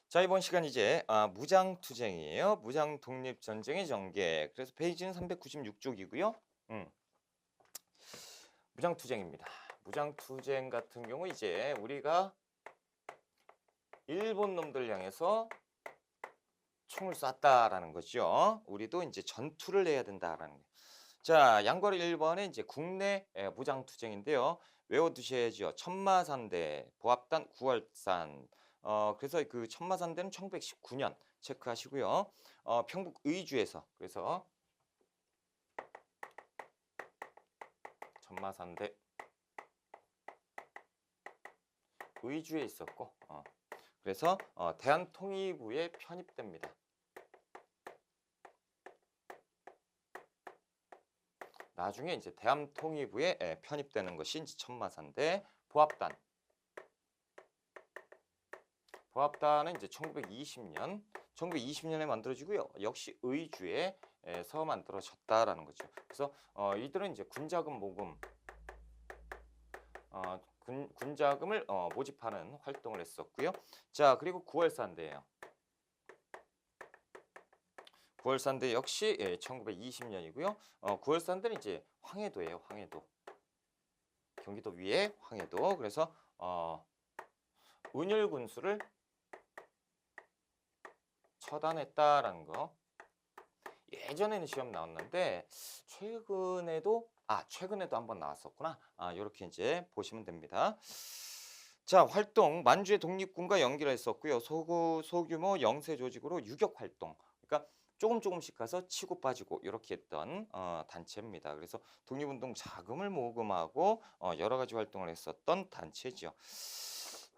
자, 이번 시간 이제 무장투쟁이에요. 무장 독립전쟁의 전개. 그래서 페이지는 396쪽이고요. 음, 무장투쟁입니다. 무장투쟁 같은 경우 이제 우리가 일본 놈들 향해서 총을 쐈다라는 거죠. 우리도 이제 전투를 해야 된다라는 거. 자, 양거리 1번은 이제 국내 무장투쟁인데요. 외워두셔야죠. 천마산대, 보합단 9월산. 그래서 그 천마산대는 1919년 체크하시고요. 평북 의주에서 그래서 천마산대 의주에 있었고, 그래서 대한통일부에 편입됩니다. 나중에 이제 대한통일부에 편입되는 것이 이제 천마산대 보합단. 보합단은 이제 1920년에 만들어지고요. 역시 의주에서 만들어졌다라는 거죠. 그래서 이들은 이제 군자금 모금, 군자금을 모집하는 활동을 했었고요. 자, 그리고 9월산대예요. 9월산대 역시 1920년이고요. 9월산대는 이제 황해도예요. 황해도. 경기도 위에 황해도. 그래서 운율 군수를 처단했다라는 거. 예전에는 시험 나왔는데 최근에도 한번 나왔었구나. 요렇게 이제 보시면 됩니다. 자, 활동 만주의 독립군과 연결했었고요. 소규모 영세 조직으로 유격 활동. 그러니까 조금씩 가서 치고 빠지고 이렇게 했던 단체입니다. 그래서 독립운동 자금을 모금하고 여러 가지 활동을 했었던 단체죠.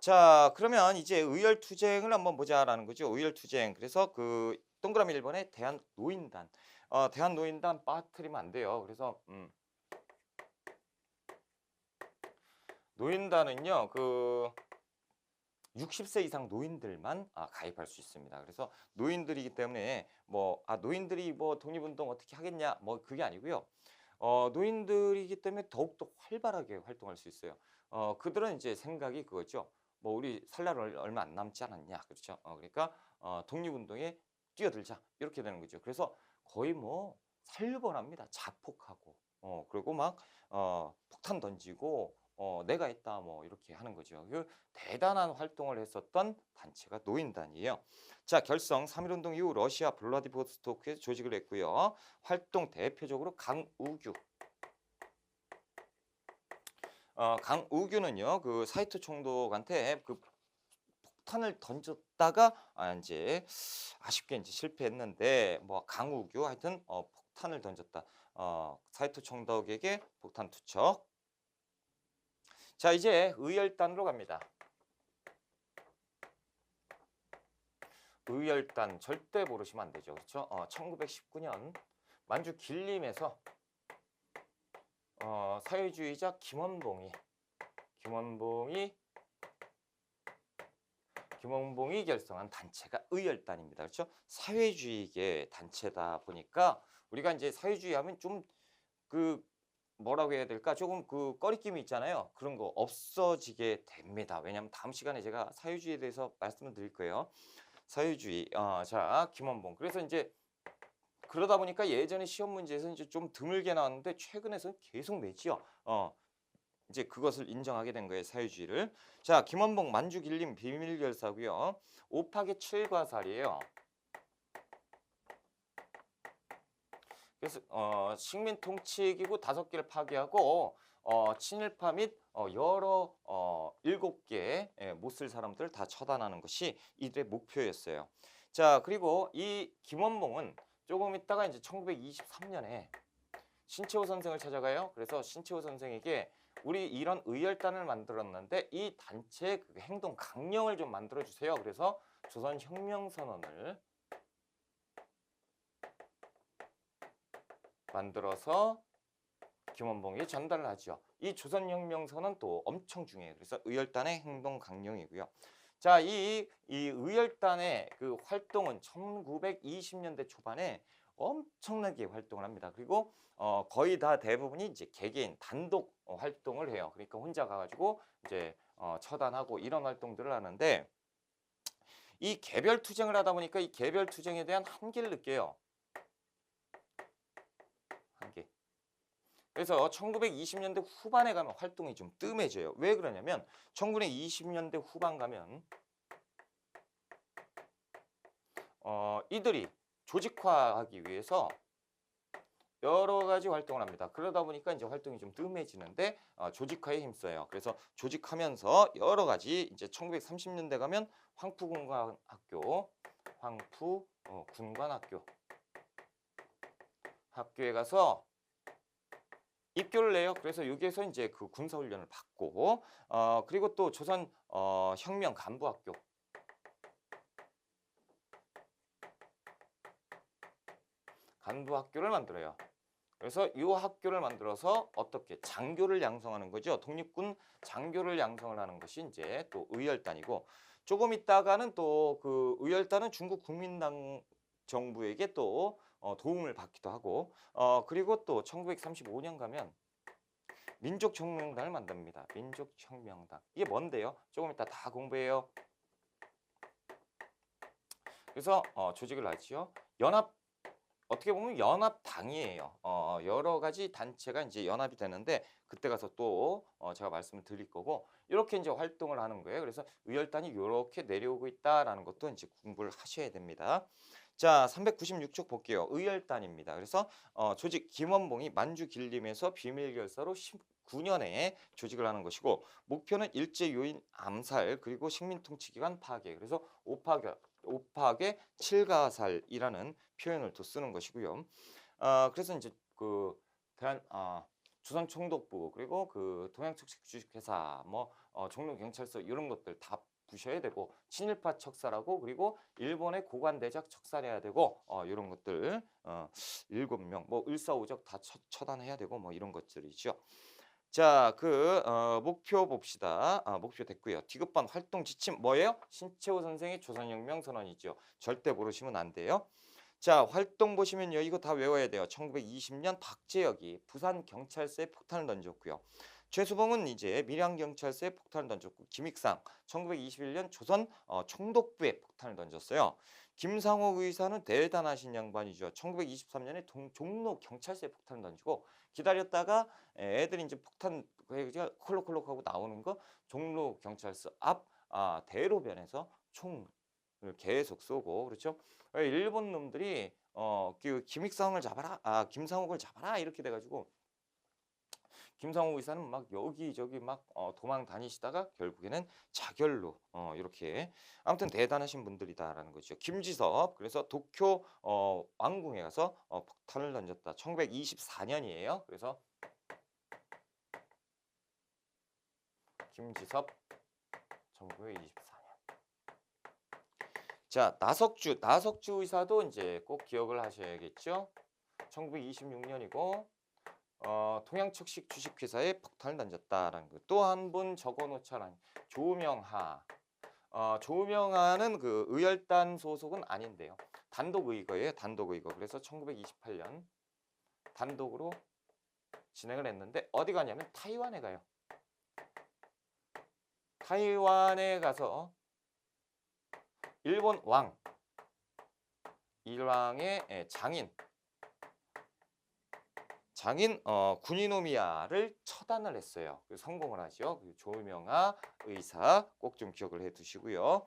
자, 그러면 이제 의열투쟁을 한번 보자라는 거죠. 의열투쟁. 그래서 그 동그라미 1번에 대한노인단. 대한노인단 빠뜨리면 안 돼요. 그래서 노인단은요. 그 60세 이상 노인들만 가입할 수 있습니다. 그래서 노인들이기 때문에 노인들이 뭐 독립운동 어떻게 하겠냐 뭐 그게 아니고요. 노인들이기 때문에 더욱더 활발하게 활동할 수 있어요. 그들은 이제 생각이 그거죠. 뭐 우리 살 날 얼마 안 남지 않았냐, 그렇죠? 그러니까 독립운동에 뛰어들자 이렇게 되는 거죠. 그래서 거의 뭐 살벌합니다. 자폭하고 그리고 막 폭탄 던지고 내가 있다 뭐 이렇게 하는 거죠. 그 대단한 활동을 했었던 단체가 노인단이에요. 자, 결성 3.1운동 이후 러시아 블라디보스토크에서 조직을 했고요. 활동 대표적으로 강우규. 강우규는요, 그 사이트 총독한테 그 폭탄을 던졌다가 이제 아쉽게 이제 실패했는데 뭐 강우규 하여튼 폭탄을 던졌다. 사이트 총독에게 폭탄 투척. 자, 이제 의열단으로 갑니다. 의열단 절대 모르시면 안 되죠. 그렇죠? 1919년 만주 길림에서 사회주의자 김원봉이 결성한 단체가 의열단입니다. 그렇죠? 사회주의계 단체다 보니까 우리가 이제 사회주의 하면 좀 그 뭐라고 해야 될까? 조금 그 꺼리낌이 있잖아요. 그런 거 없어지게 됩니다. 왜냐하면 다음 시간에 제가 사회주의에 대해서 말씀을 드릴 거예요. 사회주의. 자, 김원봉. 그래서 이제 그러다 보니까 예전에 시험 문제에서 이제 좀 드물게 나왔는데 최근에서는 계속 내지요. 이제 그것을 인정하게 된 거예요, 사회주의를. 자, 김원봉 만주 길림 비밀 결사고요. 5파계 7과살이에요. 그래서 식민 통치기구 5개를 파괴하고 친일파 및 여러 7개 못 쓸 사람들을 다 처단하는 것이 이들의 목표였어요. 자, 그리고 이 김원봉은 조금 있다가 이제 1923년에 신채호 선생을 찾아가요. 그래서 신채호 선생에게 우리 이런 의열단을 만들었는데 이 단체의 그 행동 강령을 좀 만들어 주세요. 그래서 조선혁명선언을 만들어서 김원봉에게 전달을 하죠. 이 조선혁명선언 또 엄청 중요해요. 그래서 의열단의 행동 강령이고요. 자, 이 의열단의 그 활동은 1920년대 초반에 엄청나게 활동을 합니다. 그리고 거의 다 대부분이 이제 개개인 단독 활동을 해요. 그러니까 혼자 가가지고 이제 처단하고 이런 활동들을 하는데 이 개별 투쟁을 하다 보니까 이 개별 투쟁에 대한 한계를 느껴요. 한계. 그래서 1920년대 후반에 가면 활동이 좀 뜸해져요. 왜 그러냐면 1920년대 후반 가면 이들이 조직화하기 위해서 여러 가지 활동을 합니다. 그러다 보니까 이제 활동이 좀 뜸해지는데 조직화에 힘써요. 그래서 조직하면서 여러 가지 이제 1930년대 가면 황푸군관학교, 황푸군관학교 학교에 가서 입교를 해요. 그래서 여기에서 이제 그 군사훈련을 받고 그리고 또 조선 혁명 간부학교 간부학교를 만들어요. 그래서 이 학교를 만들어서 어떻게 장교를 양성하는 거죠. 독립군 장교를 양성을 하는 것이 이제 또 의열단이고 조금 있다가는 또 그 의열단은 중국 국민당 정부에게 또 도움을 받기도 하고 그리고 또 1935년 가면 민족혁명당을 만듭니다. 민족혁명당. 이게 뭔데요? 조금 이따 다 공부해요. 그래서 조직을 하지요. 어떻게 보면 연합당이에요. 여러 가지 단체가 이제 연합이 되는데 그때 가서 또 제가 말씀을 드릴 거고 이렇게 이제 활동을 하는 거예요. 그래서 의열단이 이렇게 내려오고 있다라는 것도 이제 공부를 하셔야 됩니다. 자, 396쪽 볼게요. 의열단입니다. 그래서 조직 김원봉이 만주 길림에서 비밀결사로 19년에 조직을 하는 것이고 목표는 일제 요인 암살 그리고 식민통치기관 파괴. 그래서 오파괴 7가살이라는 표현을 또 쓰는 것이고요. 그래서 이제 그 조선총독부 그리고 그 동양특식주식회사 뭐 종로경찰서 이런 것들 다 부셔야 되고 친일파 척살하고 그리고 일본의 고관대작 척살해야 되고 이런 것들 7명 뭐 을사오적 다 처단해야 되고 뭐 이런 것들이죠. 자, 목표 봅시다. 목표 됐고요. 디귿번 활동 지침 뭐예요? 신채호 선생의 조선혁명 선언이죠. 절대 모르시면 안 돼요. 자, 활동 보시면요. 이거 다 외워야 돼요. 1920년 박재혁이 부산경찰서에 폭탄을 던졌고요. 최수봉은 이제 밀양경찰서에 폭탄을 던졌고 김익상 1921년 조선 총독부에 폭탄을 던졌어요. 김상옥 의사는 대단하신 양반이죠. 1923년에 종로경찰서에 폭탄을 던지고 기다렸다가 애들이 이제 폭탄 콜록콜록하고 나오는 거 종로경찰서 앞 대로변에서 총을 계속 쏘고 그렇죠. 일본 놈들이 그 김익상을 잡아라, 김상옥을 잡아라 이렇게 돼가지고 김상옥 의사는 막 여기저기 막 도망 다니시다가 결국에는 자결로 이렇게 아무튼 대단하신 분들이다라는 거죠. 김지섭 그래서 도쿄 왕궁에 가서 폭탄을 던졌다. 1924년이에요. 그래서 김지섭 1924년. 자, 나석주 의사도 이제 꼭 기억을 하셔야겠죠. 1926년이고 동양척식 주식회사에 폭탄을 던졌다라는 거. 또 한 분 적어놓자라니 조명하. 조명하는 그 의열단 소속은 아닌데요. 단독 의거예요. 단독 의거. 그래서 1928년 단독으로 진행을 했는데 어디 가냐면 타이완에 가요. 타이완에 가서 일본 일왕의 장인 군이노미야를 처단을 했어요. 성공을 하죠. 조명하 의사 꼭 좀 기억을 해두시고요.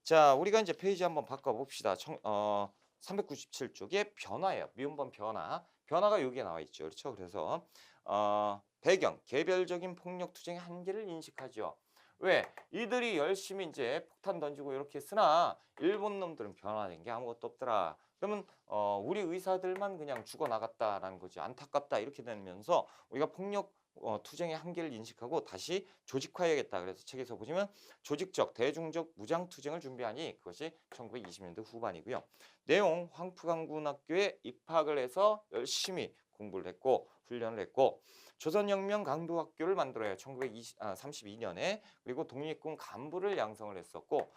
자, 우리가 이제 페이지 한번 바꿔봅시다. 397쪽에 변화예요. 미음번 변화. 변화가 여기에 나와 있죠. 그렇죠? 그래서 배경 개별적인 폭력 투쟁의 한계를 인식하죠. 왜? 이들이 열심히 이제 폭탄 던지고 이렇게 쓰나 일본 놈들은 변화된 게 아무것도 없더라. 그러면 우리 의사들만 그냥 죽어나갔다라는 거지. 안타깝다 이렇게 되면서 우리가 폭력 투쟁의 한계를 인식하고 다시 조직화해야겠다. 그래서 책에서 보시면 조직적, 대중적 무장 투쟁을 준비하니 그것이 1920년대 후반이고요. 내용 황푸강군학교에 입학을 해서 열심히 공부를 했고 훈련을 했고 조선혁명 강부학교를 만들어요. 1932년에 그리고 독립군 간부를 양성을 했었고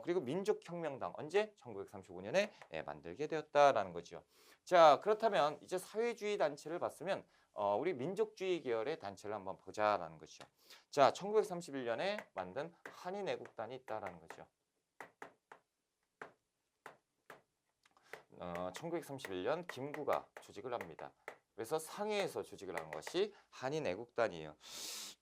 그리고 민족혁명당 언제? 1935년에 만들게 되었다라는 거죠. 자, 그렇다면 이제 사회주의 단체를 봤으면 우리 민족주의 계열의 단체를 한번 보자라는 것이죠. 자, 1931년에 만든 한인애국단이 있다라는 거죠. 1931년 김구가 조직을 합니다. 그래서 상해에서 조직을 하는 것이 한인애국단이에요.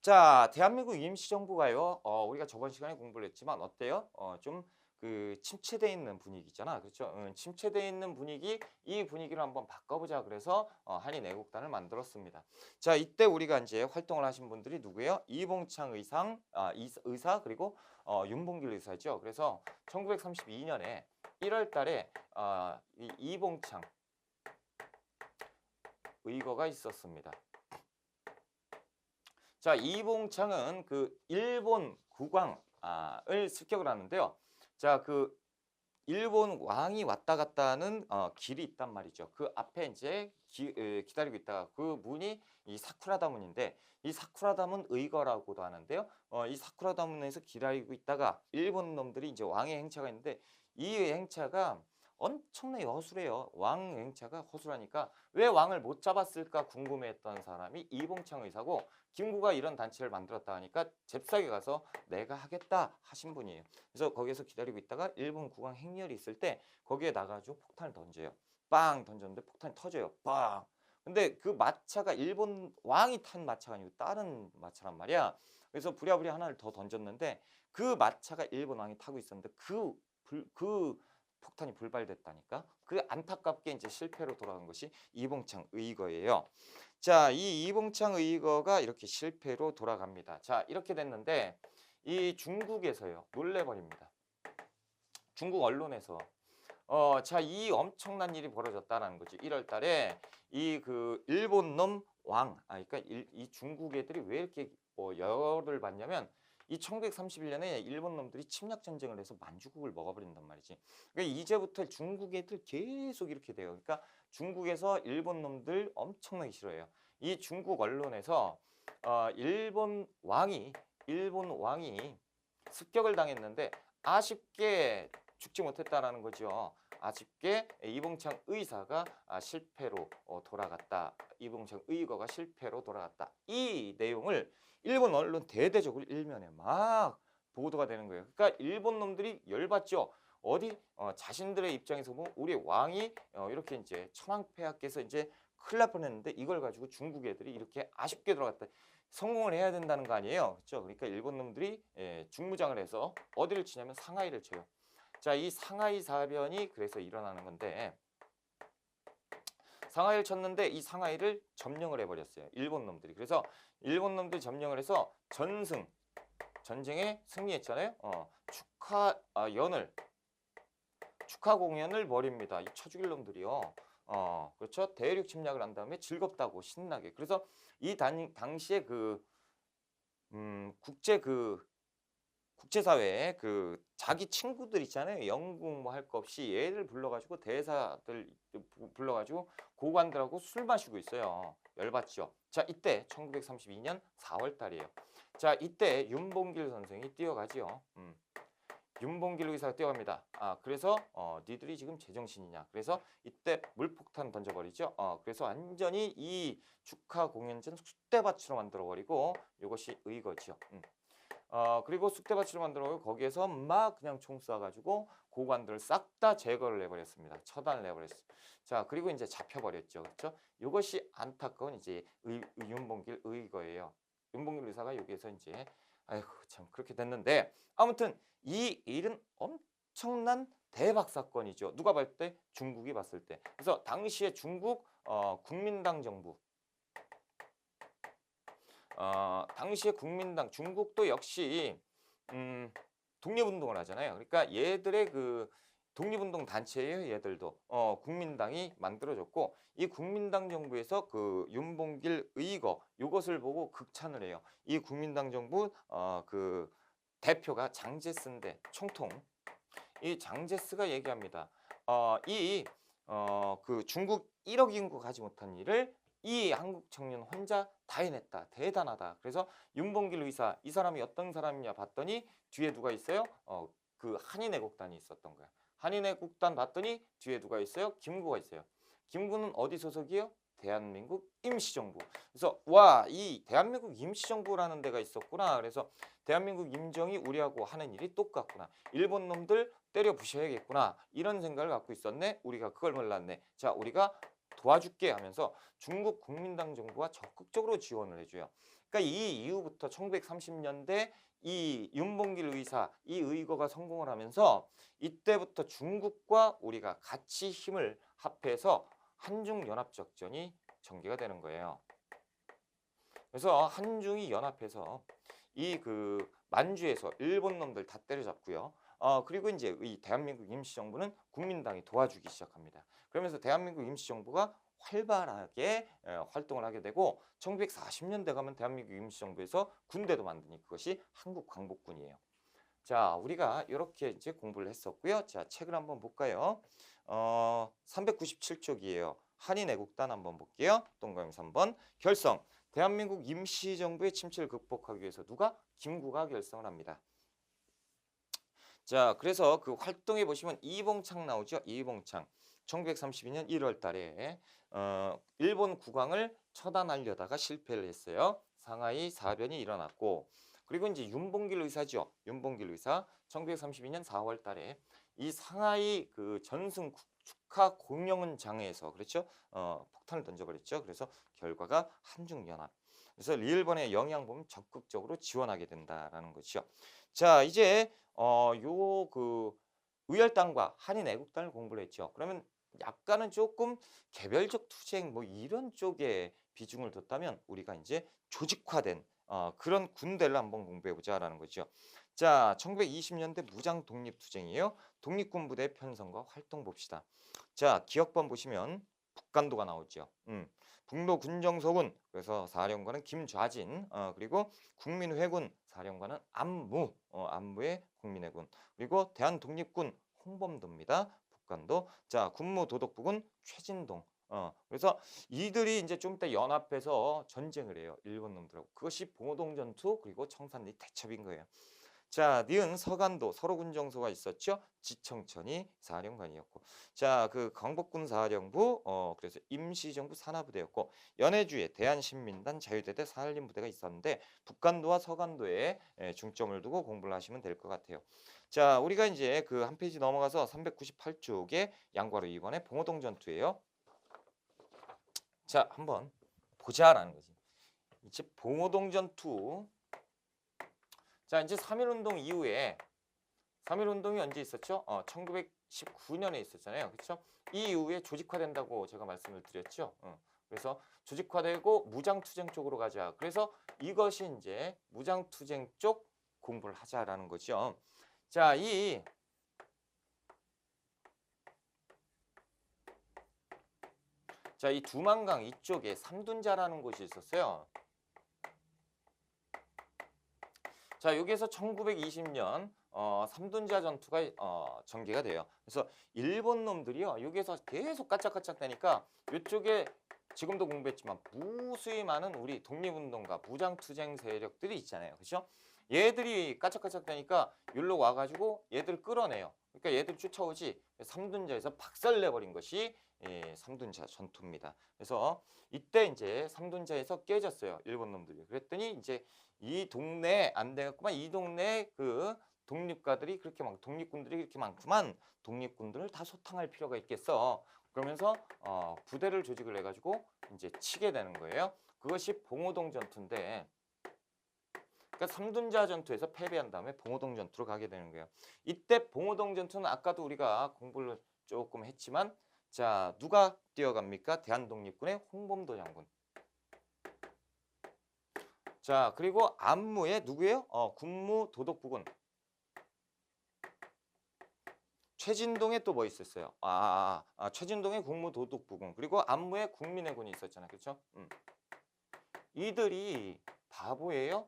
자, 대한민국 임시정부가요. 우리가 저번 시간에 공부를 했지만 어때요? 좀 그 침체돼 있는 분위기잖아. 그렇죠? 침체돼 있는 분위기, 이 분위기를 한번 바꿔보자. 그래서 한인애국단을 만들었습니다. 자, 이때 우리가 이제 활동을 하신 분들이 누구예요? 이봉창 의사 그리고 윤봉길 의사죠. 그래서 1932년에 1월 달에 이 이봉창 의거가 있었습니다. 자, 이봉창은 그 일본 국왕을 습격을 하는데요. 자, 그 일본 왕이 왔다 갔다 하는 길이 있단 말이죠. 그 앞에 이제 기다리고 있다가 그 문이 이 사쿠라다 문인데, 이 사쿠라다 문 의거라고도 하는데요. 이 사쿠라다 문에서 기다리고 있다가 일본 놈들이 이제 왕의 행차가 있는데, 이 행차가 엄청나게 허술해요. 왕 행차가 허술하니까 왜 왕을 못 잡았을까 궁금해했던 사람이 이봉창 의사고, 김구가 이런 단체를 만들었다 하니까 잽싸게 가서 내가 하겠다 하신 분이에요. 그래서 거기에서 기다리고 있다가 일본 국왕 행렬이 있을 때 거기에 나가지고 폭탄을 던져요. 빵 던졌는데 폭탄이 터져요. 빵. 근데 그 마차가 일본 왕이 탄 마차가 아니고 다른 마차란 말이야. 그래서 부랴부랴 하나를 더 던졌는데 그 마차가 일본 왕이 타고 있었는데 그 폭탄이 불발됐다니까. 그 안타깝게 이제 실패로 돌아간 것이 이봉창 의거예요. 자, 이 이봉창 의거가 이렇게 실패로 돌아갑니다. 자, 이렇게 됐는데 이 중국에서요, 놀래버립니다. 중국 언론에서 자, 이 엄청난 일이 벌어졌다는 거지. 1월 달에 이 그 일본 놈 왕, 그러니까 이 중국 애들이 왜 이렇게 열을 받냐면, 이 1931년에 일본 놈들이 침략 전쟁을 해서 만주국을 먹어버린단 말이지. 그러니까 이제부터 중국 애들 계속 이렇게 돼요. 그러니까 중국에서 일본 놈들 엄청나게 싫어해요. 이 중국 언론에서 일본 왕이 습격을 당했는데 아쉽게 죽지 못했다라는 거죠. 아쉽게 이봉창 의사가 실패로 돌아갔다. 이봉창 의거가 실패로 돌아갔다. 이 내용을 일본 언론 대대적으로 일면에 막 보도가 되는 거예요. 그러니까 일본 놈들이 열받죠. 어디 자신들의 입장에서 보면 우리 왕이 이렇게 이제 천황폐하께서 이제 큰일 날 뻔했는데 이걸 가지고 중국 애들이 이렇게 아쉽게 돌아갔다. 성공을 해야 된다는 거 아니에요. 그렇죠? 그러니까 일본 놈들이 중무장을 해서 어디를 치냐면 상하이를 쳐요. 자, 이 상하이 사변이 그래서 일어나는 건데, 상하이를 쳤는데 이 상하이를 점령을 해버렸어요. 일본 놈들이. 그래서 일본 놈들이 점령을 해서 전쟁에 승리했잖아요. 축하 공연을 벌입니다. 이 쳐죽일 놈들이요. 그렇죠. 대륙 침략을 한 다음에 즐겁다고 신나게. 그래서 이 당시에 국제사회에 자기 친구들 있잖아요. 영국 뭐 할 거 없이 얘를 불러가지고 대사들 불러가지고 고관들하고 술 마시고 있어요. 열받죠. 자, 이때 1932년 4월 달이에요. 자, 이때 윤봉길 선생이 뛰어가지요. 윤봉길 의사가 뛰어갑니다. 그래서 니들이 지금 제정신이냐. 그래서 이때 물폭탄 던져버리죠. 그래서 완전히 이 축하 공연장 쑥대밭으로 만들어버리고, 이것이 의거죠. 그리고 쑥대밭으로 만들어버리고 거기에서 막 그냥 총 쏴가지고 고관들을 싹 다 제거를 해버렸습니다. 처단을 해버렸어요. 자, 그리고 이제 잡혀버렸죠. 그렇죠? 이것이 안타까운 이제 윤봉길 의거예요. 윤봉길 의사가 여기에서 이제 아이고 참 그렇게 됐는데, 아무튼 이 일은 엄청난 대박 사건이죠. 누가 봤을 때? 중국이 봤을 때. 그래서 당시에 중국 국민당 정부, 당시에 국민당, 중국도 역시 독립운동을 하잖아요. 그러니까 얘들의 그 독립운동 단체예요. 얘들도 국민당이 만들어졌고, 이 국민당 정부에서 그 윤봉길 의거 요것을 보고 극찬을 해요. 이 국민당 정부 그 대표가 장제스인데 총통, 이 장제스가 얘기합니다. 그 중국 1억 인구 가지 못한 일을 이 한국 청년 혼자 다 해냈다. 대단하다. 그래서 윤봉길 의사, 이 사람이 어떤 사람이냐 봤더니 뒤에 누가 있어요? 그 한인애국단이 있었던 거야. 한인애국단 봤더니 뒤에 누가 있어요? 김구가 있어요. 김구는 어디 소속이에요? 대한민국 임시정부. 그래서 와, 이 대한민국 임시정부라는 데가 있었구나. 그래서 대한민국 임정이 우리하고 하는 일이 똑같구나. 일본 놈들 때려 부셔야겠구나. 이런 생각을 갖고 있었네. 우리가 그걸 몰랐네. 자, 우리가 도와줄게 하면서 중국 국민당 정부가 적극적으로 지원을 해줘요. 그러니까 이 이후부터 1930년대 이 윤봉길 의사, 이 의거가 성공을 하면서 이때부터 중국과 우리가 같이 힘을 합해서 한중연합작전이 전개가 되는 거예요. 그래서 한중이 연합해서 이 그 만주에서 일본 놈들 다 때려잡고요. 그리고 이제 이 대한민국 임시정부는 국민당이 도와주기 시작합니다. 그러면서 대한민국 임시정부가 활발하게 활동을 하게 되고 1940년대 가면 대한민국 임시정부에서 군대도 만드니 그것이 한국광복군이에요. 자, 우리가 이렇게 이제 공부를 했었고요. 자, 책을 한번 볼까요? 397쪽이에요. 한인애국단 한번 볼게요. 동그라미 3번. 결성. 대한민국 임시정부의 침체를 극복하기 위해서 누가? 김구가 결성을 합니다. 자, 그래서 그 활동에 보시면 이봉창 나오죠. 이봉창. 1932년 1월 달에 일본 국왕을 처단하려다가 실패를 했어요. 상하이 사변이 일어났고, 그리고 이제 윤봉길 의사죠. 윤봉길 의사 1932년 4월 달에 이 상하이 그 전승 축하 공영장에서 그렇죠. 폭탄을 던져버렸죠. 그래서 결과가 한중연합. 그래서 일본의 영향범 적극적으로 지원하게 된다라는 거죠. 자, 이제 요 그 의열당과 한인 애국단을 공부를 했죠. 그러면 약간은 조금 개별적 투쟁 뭐 이런 쪽에 비중을 뒀다면 우리가 이제 조직화된 그런 군대를 한번 공부해보자라는 거죠. 자, 1920년대 무장 독립투쟁이에요. 독립군 부대 편성과 활동 봅시다. 자, 기억번 보시면 북간도가 나오죠. 북로 군정서군, 그래서 사령관은 김좌진, 그리고 국민회군 사령관은 안무, 안무의 국민회군, 그리고 대한독립군 홍범도입니다. 북간도. 자, 군무도독부군 최진동. 그래서 이들이 이제 좀 이따 연합해서 전쟁을 해요. 일본 놈들하고. 그것이 봉오동 전투 그리고 청산리 대첩인 거예요. 자, 니은 서간도 서로군정소가 있었죠. 지청천이 사령관이었고, 자, 그 광복군 사령부, 그래서 임시정부 산하부대였고, 연해주에 대한신민단 자유대대 산림부대가 있었는데 북간도와 서간도에 중점을 두고 공부를 하시면 될 것 같아요. 자, 우리가 이제 그 한 페이지 넘어가서 398쪽에 양과로 2번의 봉오동 전투예요. 자, 한번 보자라는 거지. 이제 봉오동 전투. 자, 이제 3.1운동 이후에 3.1운동이 언제 있었죠? 1919년에 있었잖아요. 그렇죠? 이 이후에 조직화된다고 제가 말씀을 드렸죠. 그래서 조직화되고 무장투쟁 쪽으로 가자. 그래서 이것이 이제 무장투쟁 쪽 공부를 하자라는 거죠. 자, 이 두만강 이쪽에 삼둔자라는 곳이 있었어요. 자, 여기에서 1920년 삼둔자 전투가 전개가 돼요. 그래서 일본 놈들이요, 여기에서 계속 까짝까짝 되니까 이쪽에 지금도 공부했지만 무수히 많은 우리 독립운동가 무장투쟁 세력들이 있잖아요. 그렇죠? 얘들이 까짝까짝 되니까 여기로 와가지고 얘들 끌어내요. 그러니까 얘들 쫓아오지. 삼둔자에서 박살내버린 것이 삼둔자 전투입니다. 그래서 이때 이제 삼둔자에서 깨졌어요. 일본 놈들이. 그랬더니 이제 이 동네 안 되겠구만. 이 동네 그 독립가들이 그렇게 독립군들이 그렇게 많구만. 독립군들을 다 소탕할 필요가 있겠어. 그러면서 부대를 조직을 해가지고 이제 치게 되는 거예요. 그것이 봉오동 전투인데, 그러니까 삼둔자 전투에서 패배한 다음에 봉오동 전투로 가게 되는 거예요. 이때 봉오동 전투는 아까도 우리가 공부를 조금 했지만, 자, 누가 뛰어갑니까? 대한독립군의 홍범도 장군. 자, 그리고 안무의 누구예요? 군무도독부군. 최진동에 또 뭐 있었어요? 최진동의 국무도독부군. 그리고 안무의 국민회군이 있었잖아요. 그렇죠? 이들이 바보예요?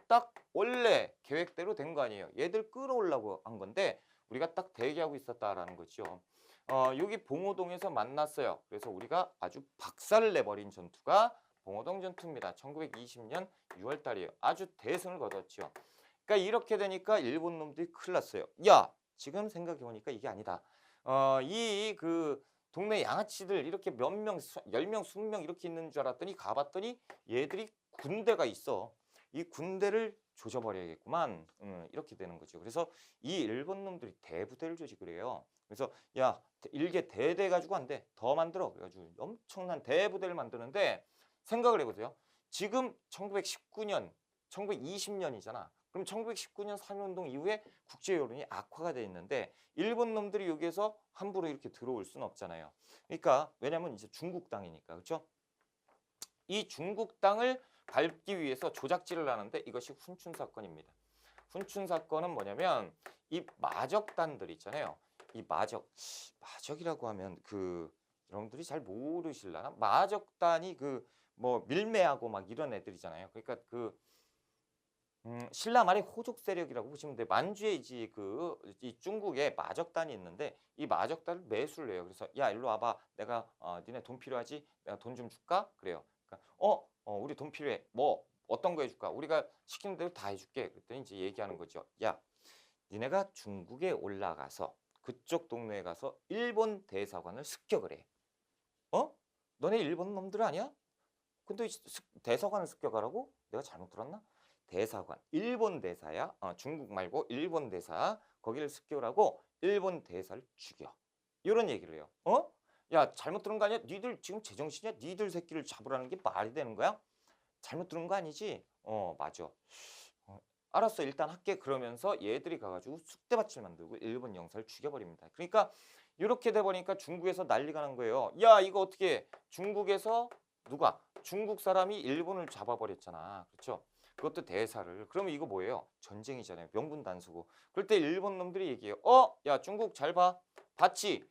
딱 원래 계획대로 된 거 아니에요. 얘들 끌어오려고 한 건데 우리가 딱 대기하고 있었다라는 거죠. 여기 봉오동에서 만났어요. 그래서 우리가 아주 박살을 내버린 전투가 봉오동 전투입니다. 1920년 6월 달이에요. 아주 대승을 거뒀죠. 그러니까 이렇게 되니까 일본 놈들이 큰일 났어요. 야, 지금 생각해 보니까 이게 아니다. 이 그 동네 양아치들 이렇게 몇 명, 10명, 20명 이렇게 있는 줄 알았더니 가봤더니 얘들이 군대가 있어. 이 군대를 조져버려야겠구만. 이렇게 되는 거죠. 그래서 이 일본 놈들이 대부대를 조직을 해요. 그래서 야, 일개 대대 가지고 안 돼. 더 만들어. 그래가지고 엄청난 대부대를 만드는데 생각을 해보세요. 지금 1919년, 1920년이잖아. 그럼 1919년 3.1운동 이후에 국제 여론이 악화가 돼 있는데 일본 놈들이 여기에서 함부로 이렇게 들어올 수는 없잖아요. 그러니까 왜냐면 이제 중국 땅이니까. 그렇죠? 이 중국 땅을 밟기 위해서 조작질을 하는데 이것이 훈춘 사건입니다. 훈춘 사건은 뭐냐면 이 마적단들 있잖아요. 이 마적이라고 하면 그 여러분들이 잘 모르실라나? 마적단이 그 뭐 밀매하고 막 이런 애들이잖아요. 그러니까 그 신라 말의 호족 세력이라고 보시면 돼요. 만주에 이제 이 중국에 마적단이 있는데 이 마적단을 매수를 해요. 그래서 야 일로 와봐. 내가 니네 돈 필요하지? 내가 돈 좀 줄까? 그래요. 그러니까 우리 돈 필요해. 뭐 어떤 거 해줄까? 우리가 시키는 대로 다 해줄게. 그랬더니 이제 얘기하는 거죠. 야 니네가 중국에 올라가서 그쪽 동네에 가서 일본 대사관을 습격을 해. 너네 일본 놈들 아니야? 근데 대사관을 습격하라고? 내가 잘못 들었나? 대사관, 일본 대사야. 중국 말고 일본 대사. 거기를 습격을 하고 일본 대사를 죽여. 이런 얘기를 해요. 야, 잘못 들은 거 아니야? 니들 지금 제정신이야? 니들 새끼를 잡으라는 게 말이 되는 거야? 잘못 들은 거 아니지? 맞아. 알았어, 일단 할게. 그러면서 얘들이 가가지고 쑥대밭을 만들고 일본 영사를 죽여버립니다. 그러니까 이렇게 돼버리니까 중국에서 난리가 난 거예요. 야, 이거 어떻게 중국에서 누가? 중국 사람이 일본을 잡아버렸잖아. 그렇죠? 그것도 대사를. 그러면 이거 뭐예요? 전쟁이잖아요. 명분단수고. 그럴 때 일본 놈들이 얘기해요. 야, 중국 잘 봐. 봤지?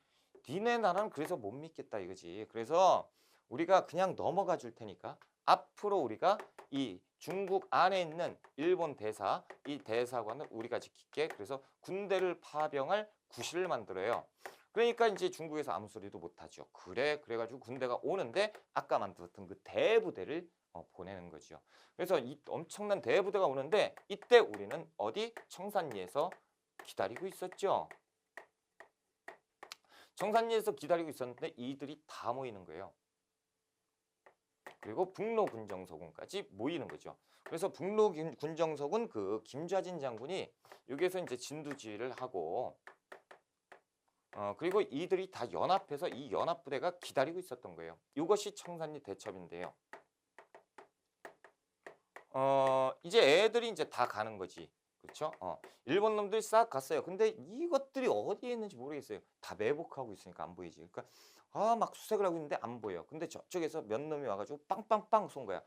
니네 나라는 그래서 못 믿겠다 이거지. 그래서 우리가 그냥 넘어가 줄 테니까 앞으로 우리가 이 중국 안에 있는 일본 대사, 이 대사관을 우리가 지킬게. 그래서 군대를 파병할 구실을 만들어요. 그러니까 이제 중국에서 아무 소리도 못하죠. 그래가지고 군대가 오는데 아까 만들었던 그 대부대를 보내는 거죠. 그래서 이 엄청난 대부대가 오는데 이때 우리는 어디? 청산리에서 기다리고 있었죠. 청산리에서 기다리고 있었는데 이들이 다 모이는 거예요. 그리고 북로 군정서군까지 모이는 거죠. 그래서 북로 군정서군 그 김좌진 장군이 여기에서 이제 진두지휘를 하고 그리고 이들이 다 연합해서 이 연합부대가 기다리고 있었던 거예요. 이것이 청산리 대첩인데요. 이제 애들이 이제 다 가는 거지. 그렇죠? 일본 놈들이 싹 갔어요. 근데 이것들이 어디에 있는지 모르겠어요. 다 매복하고 있으니까 안 보이지. 그러니까 막 수색을 하고 있는데 안 보여. 근데 저쪽에서 몇 놈이 와가지고 빵빵빵 쏜 거야.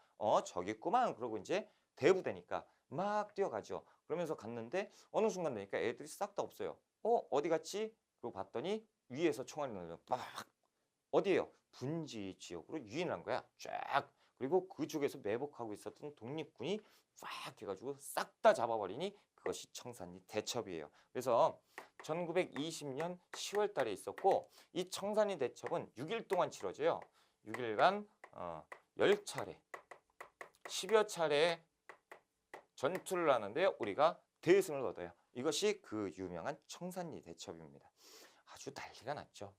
저기 있구만. 그러고 이제 대부대니까 막 뛰어가죠. 그러면서 갔는데 어느 순간 되니까 애들이 싹 다 없어요. 어디 갔지? 그리고 봤더니 위에서 총알이 날려 막 어디에요? 분지 지역으로 유인한 거야. 쫙. 그리고 그쪽에서 매복하고 있었던 독립군이 쫙 해가지고 싹 다 잡아버리니 그것이 청산리 대첩이에요. 그래서 1920년 10월 달에 있었고 이 청산리 대첩은 6일 동안 치러져요. 6일간 10차례, 10여 차례 전투를 하는데요. 우리가 대승을 거둬요. 이것이 그 유명한 청산리 대첩입니다. 아주 난리가 났죠.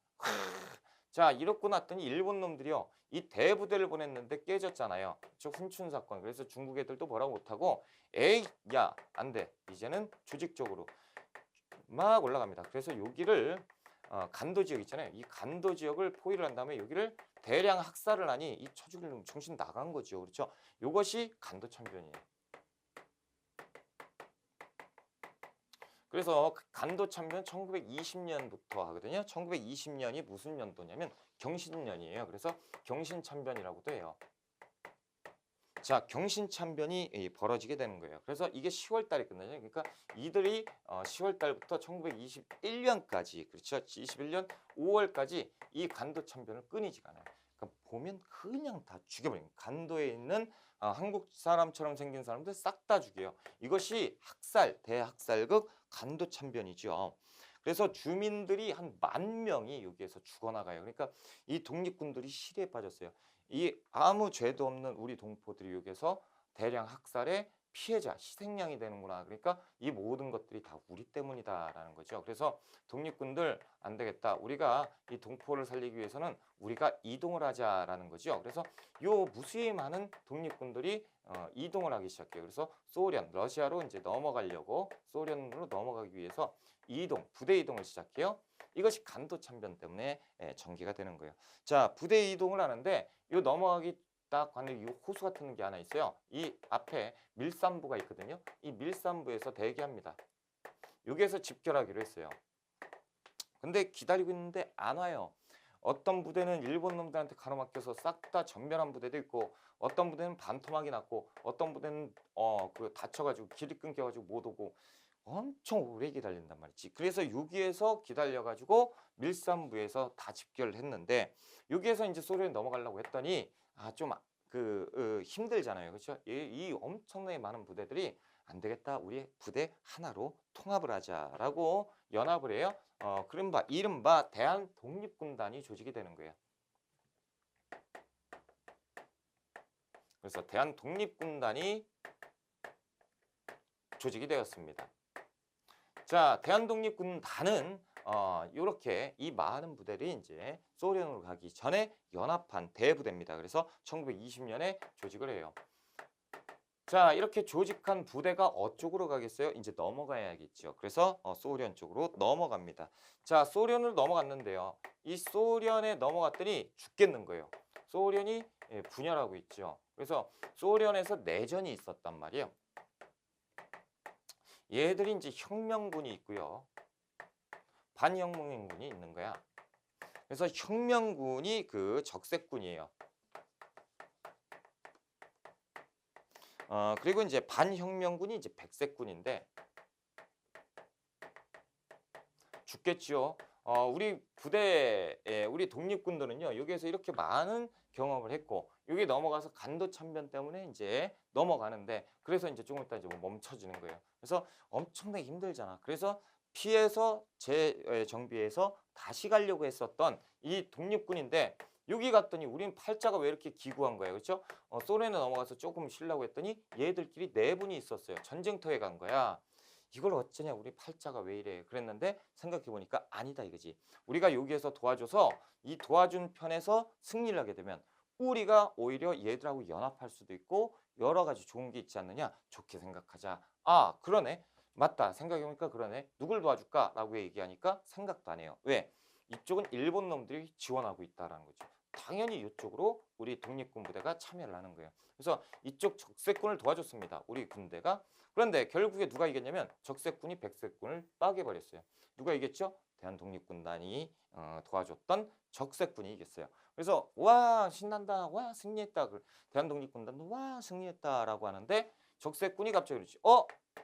자, 이렇고 났더니 일본 놈들이요. 이 대부대를 보냈는데 깨졌잖아요. 저 훈춘 사건. 그래서 중국 애들도 뭐라고 못하고 에이, 야, 안 돼. 이제는 조직적으로 막 올라갑니다. 그래서 여기를 간도 지역 있잖아요. 이 간도 지역을 포위를 한 다음에 여기를 대량 학살을 하니 이 처죽을 정신 나간 거죠. 그렇죠? 이것이 간도 참변이에요. 그래서 간도 참변 1920년부터 하거든요. 1920년이 무슨 연도냐면 경신년이에요. 그래서 경신참변이라고도 해요. 자, 경신참변이 벌어지게 되는 거예요. 그래서 이게 10월 달에 끝나죠. 그러니까 이들이 10월 달부터 1921년까지 그렇죠. 21년 5월까지 이 간도 참변을 끊이지가 않아요. 그러니까 보면 그냥 다 죽여버려요. 간도에 있는 한국 사람처럼 생긴 사람들 싹 다 죽여요. 이것이 대학살극 간도 참변이죠. 그래서 주민들이 한 10,000명이 여기에서 죽어나가요. 그러니까 이 독립군들이 시리에 빠졌어요. 이 아무 죄도 없는 우리 동포들이 여기에서 대량 학살에 피해자, 희생양이 되는구나. 그러니까 이 모든 것들이 다 우리 때문이다라는 거죠. 그래서 독립군들 안 되겠다. 우리가 이 동포를 살리기 위해서는 우리가 이동을 하자라는 거죠. 그래서 요 무수히 많은 독립군들이 이동을 하기 시작해요. 그래서 소련, 러시아로 이제 넘어가려고 소련으로 넘어가기 위해서 부대 이동을 시작해요. 이것이 간도 참변 때문에 전개가 되는 거예요. 자, 부대 이동을 하는데 이 넘어가기 딱 가는 이 호수 같은 게 하나 있어요. 이 앞에 밀산부가 있거든요. 이 밀산부에서 대기합니다. 여기에서 집결하기로 했어요. 근데 기다리고 있는데 안 와요. 어떤 부대는 일본 놈들한테 가로막혀서 싹 다 전멸한 부대도 있고, 어떤 부대는 반토막이 났고, 어떤 부대는 다쳐가지고 길이 끊겨가지고 못 오고 엄청 오래 기다린단 말이지. 그래서 여기에서 기다려가지고 밀산부에서 다 집결을 했는데, 여기에서 이제 소련에 넘어가려고 했더니 좀 힘들잖아요. 그렇죠? 이 엄청나게 많은 부대들이 안 되겠다. 우리 부대 하나로 통합을 하자라고 연합을 해요. 이른바 대한독립군단이 조직이 되는 거예요. 그래서 대한독립군단이 조직이 되었습니다. 자, 대한독립군단은 이렇게 이 많은 부대들이 이제 소련으로 가기 전에 연합한 대부대입니다. 그래서 1920년에 조직을 해요. 자, 이렇게 조직한 부대가 어쪽으로 가겠어요? 이제 넘어가야겠죠. 그래서 소련 쪽으로 넘어갑니다. 자, 소련을 넘어갔는데요. 이 소련에 넘어갔더니 죽겠는 거예요. 소련이 분열하고 있죠. 그래서 소련에서 내전이 있었단 말이에요. 얘들이 이제 혁명군이 있고요. 반혁명군이 있는 거야. 그래서 혁명군이 그 적색군이에요. 그리고 이제 반혁명군이 이제 백색군인데 죽겠지요. 우리 부대에 우리 독립군들은요. 여기에서 이렇게 많은 경험을 했고 여기 넘어가서 간도 참변 때문에 이제 넘어가는데 그래서 이제 조금 있다 이제 멈춰지는 거예요. 그래서 엄청나게 힘들잖아. 그래서 피해서 재정비해서 다시 가려고 했었던 이 독립군인데 여기 갔더니 우린 팔자가 왜 이렇게 기구한 거예요. 그렇죠? 소련에 넘어가서 조금 쉬려고 했더니 얘들끼리 네 분이 있었어요. 전쟁터에 간 거야. 이걸 어쩌냐 우리 팔자가 왜 이래 그랬는데 생각해보니까 아니다 이거지. 우리가 여기에서 도와줘서 이 도와준 편에서 승리를 하게 되면 우리가 오히려 얘들하고 연합할 수도 있고 여러 가지 좋은 게 있지 않느냐. 좋게 생각하자. 아 그러네. 맞다. 생각해보니까 그러네. 누굴 도와줄까? 라고 얘기하니까 생각도 안 해요. 왜? 이쪽은 일본 놈들이 지원하고 있다라는 거죠. 당연히 이쪽으로 우리 독립군 부대가 참여를 하는 거예요. 그래서 이쪽 적색군을 도와줬습니다. 우리 군대가. 그런데 결국에 누가 이겼냐면 적색군이 백색군을 빠개버렸어요. 누가 이겼죠? 대한독립군단이 도와줬던 적색군이 이겼어요. 그래서 와 신난다. 와 승리했다. 대한독립군단도 와 승리했다라고 하는데 적색군이 갑자기 그러지.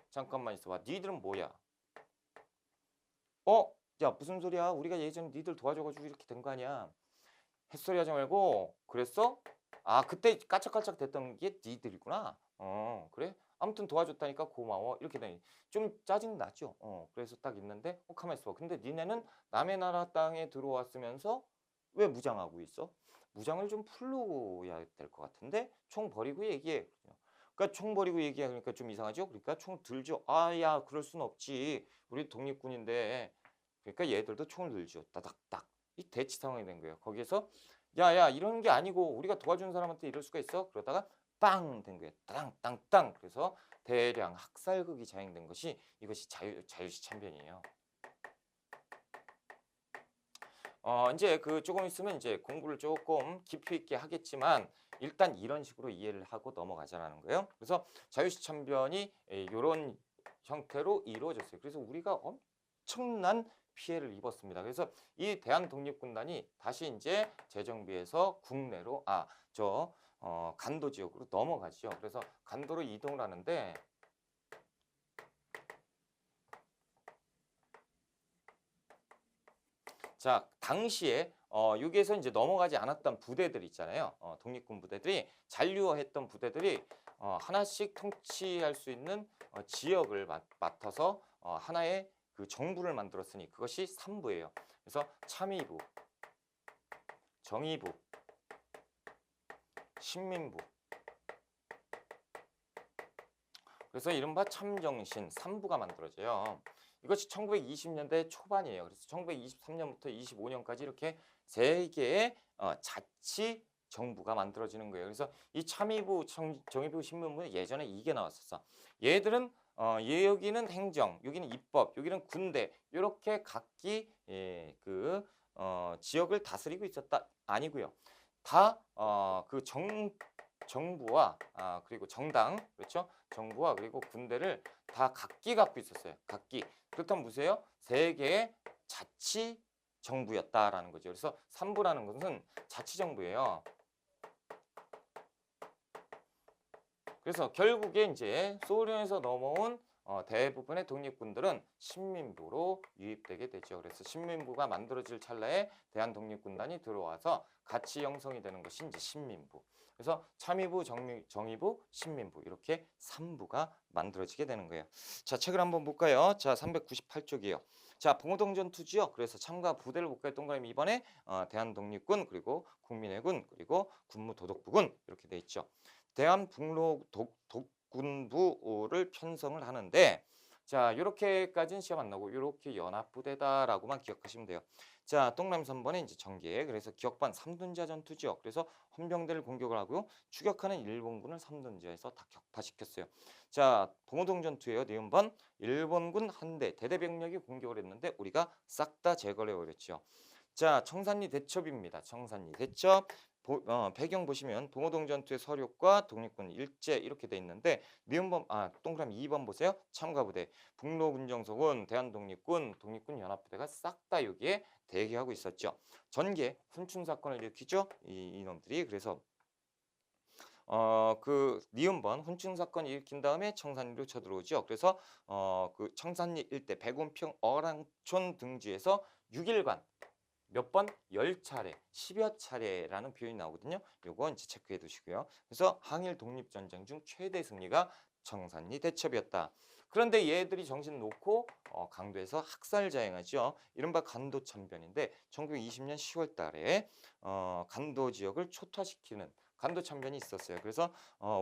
잠깐만 있어봐. 니들은 뭐야? 야 무슨 소리야? 우리가 예전에 니들 도와줘가지고 이렇게 된 거 아니야? 햇소리 하지 말고 그랬어? 그때 까짝까짝 됐던 게 니들이구나. 그래? 아무튼 도와줬다니까 고마워. 이렇게 되니 좀 짜증 나죠. 그래서 딱 있는데 가만히 있어. 근데 니네는 남의 나라 땅에 들어왔으면서 왜 무장하고 있어? 무장을 좀 풀어야 될 것 같은데 총 버리고 얘기해. 그러니까 총 버리고 얘기해. 그러니까 좀 이상하죠? 그러니까 총 들죠. 야 그럴 순 없지. 우리 독립군인데. 그러니까 얘들도 총을 들죠. 따닥딱. 이 대치 상황이 된 거예요. 거기에서 야야 이런 게 아니고 우리가 도와준 사람한테 이럴 수가 있어? 그러다가 빵 된 거예요. 땅땅땅. 그래서 대량 학살극이 자행된 것이 이것이 자유시 참변이에요. 이제 조금 있으면 이제 공부를 조금 깊이 있게 하겠지만 일단 이런 식으로 이해를 하고 넘어가자라는 거예요. 그래서 자유시 참변이 이런 형태로 이루어졌어요. 그래서 우리가 엄청난 피해를 입었습니다. 그래서 이 대한독립군단이 다시 이제 재정비해서 국내로 간도 지역으로 넘어가죠. 그래서 간도로 이동을 하는데 자 당시에 여기에서 이제 넘어가지 않았던 부대들 있잖아요. 독립군 부대들이 잔류했던 부대들이 하나씩 통치할 수 있는 지역을 맡아서 하나의 그 정부를 만들었으니 그것이 3부예요. 그래서 참의부, 정의부, 신민부. 그래서 이른바 참정신 3부가 만들어져요. 이것이 1920년대 초반이에요. 그래서 1923년부터 25년까지 이렇게 세 개의 자치 정부가 만들어지는 거예요. 그래서 이 참의부, 정의부, 신문부는 예전에 이게 나왔었어. 얘들은 여기는 행정, 여기는 입법, 여기는 군대 이렇게 각기 지역을 다스리고 있었다 아니고요. 다 정부와 그리고 정당 그렇죠? 정부와 그리고 군대를 다 각기 갖고 있었어요. 각기. 그렇다면 무엇이에요? 세 개의 자치 정부였다라는 거죠. 그래서 3부라는 것은 자치 정부예요. 그래서 결국에 이제 소련에서 넘어온 대부분의 독립군들은 신민부로 유입되게 되죠. 그래서 신민부가 만들어질 찰나에 대한독립군단이 들어와서 같이 형성이 되는 것이 이제 신민부. 그래서 참의부, 정의부, 신민부 이렇게 3부가 만들어지게 되는 거예요. 자, 책을 한번 볼까요? 자, 398쪽이에요. 자, 봉오동전투지요. 그래서 참가 부대를 볼까요? 동그라미 2번에 대한독립군 그리고 국민의군 그리고 군무도독부군 이렇게 돼 있죠. 대한북로 독군부를 편성을 하는데 자 이렇게까지는 시험 안 나고 이렇게 연합부대다라고만 기억하시면 돼요. 자 동그라미 3번에 이제 전개 그래서 기억반 3둔자 전투죠. 그래서 헌병대를 공격을 하고요. 추격하는 일본군을 3둔자에서 다 격파시켰어요. 자 봉오동 전투예요. 니은번 일본군 한대 대대병력이 공격을 했는데 우리가 싹 다 제거를 해버렸죠. 자 청산리 대첩입니다. 청산리 대첩 배경 보시면 봉오동 전투의 서력과 독립군 일제 이렇게 돼 있는데 니은번 동그라미 2번 보세요. 참가부대 북로군정소군 대한독립군 독립군 연합부대가 싹 다 여기에 대기하고 있었죠. 전개 훈춘 사건을 일으키죠. 이놈들이 그래서 그 니은번 훈춘 사건 일으킨 다음에 청산리로 쳐들어오죠. 그래서 그 청산리 일대 백운평 어랑촌 등지에서 6일간 몇 번? 10차례, 10여 차례라는 표현이 나오거든요. 요거 이제 체크해 두시고요. 그래서 항일 독립전쟁 중 최대 승리가 청산리 대첩이었다. 그런데 얘들이 정신 놓고 강도에서 학살 자행하죠. 이른바 간도참변인데 1920년 10월 달에 간도 지역을 초토화시키는 간도 참변이 있었어요. 그래서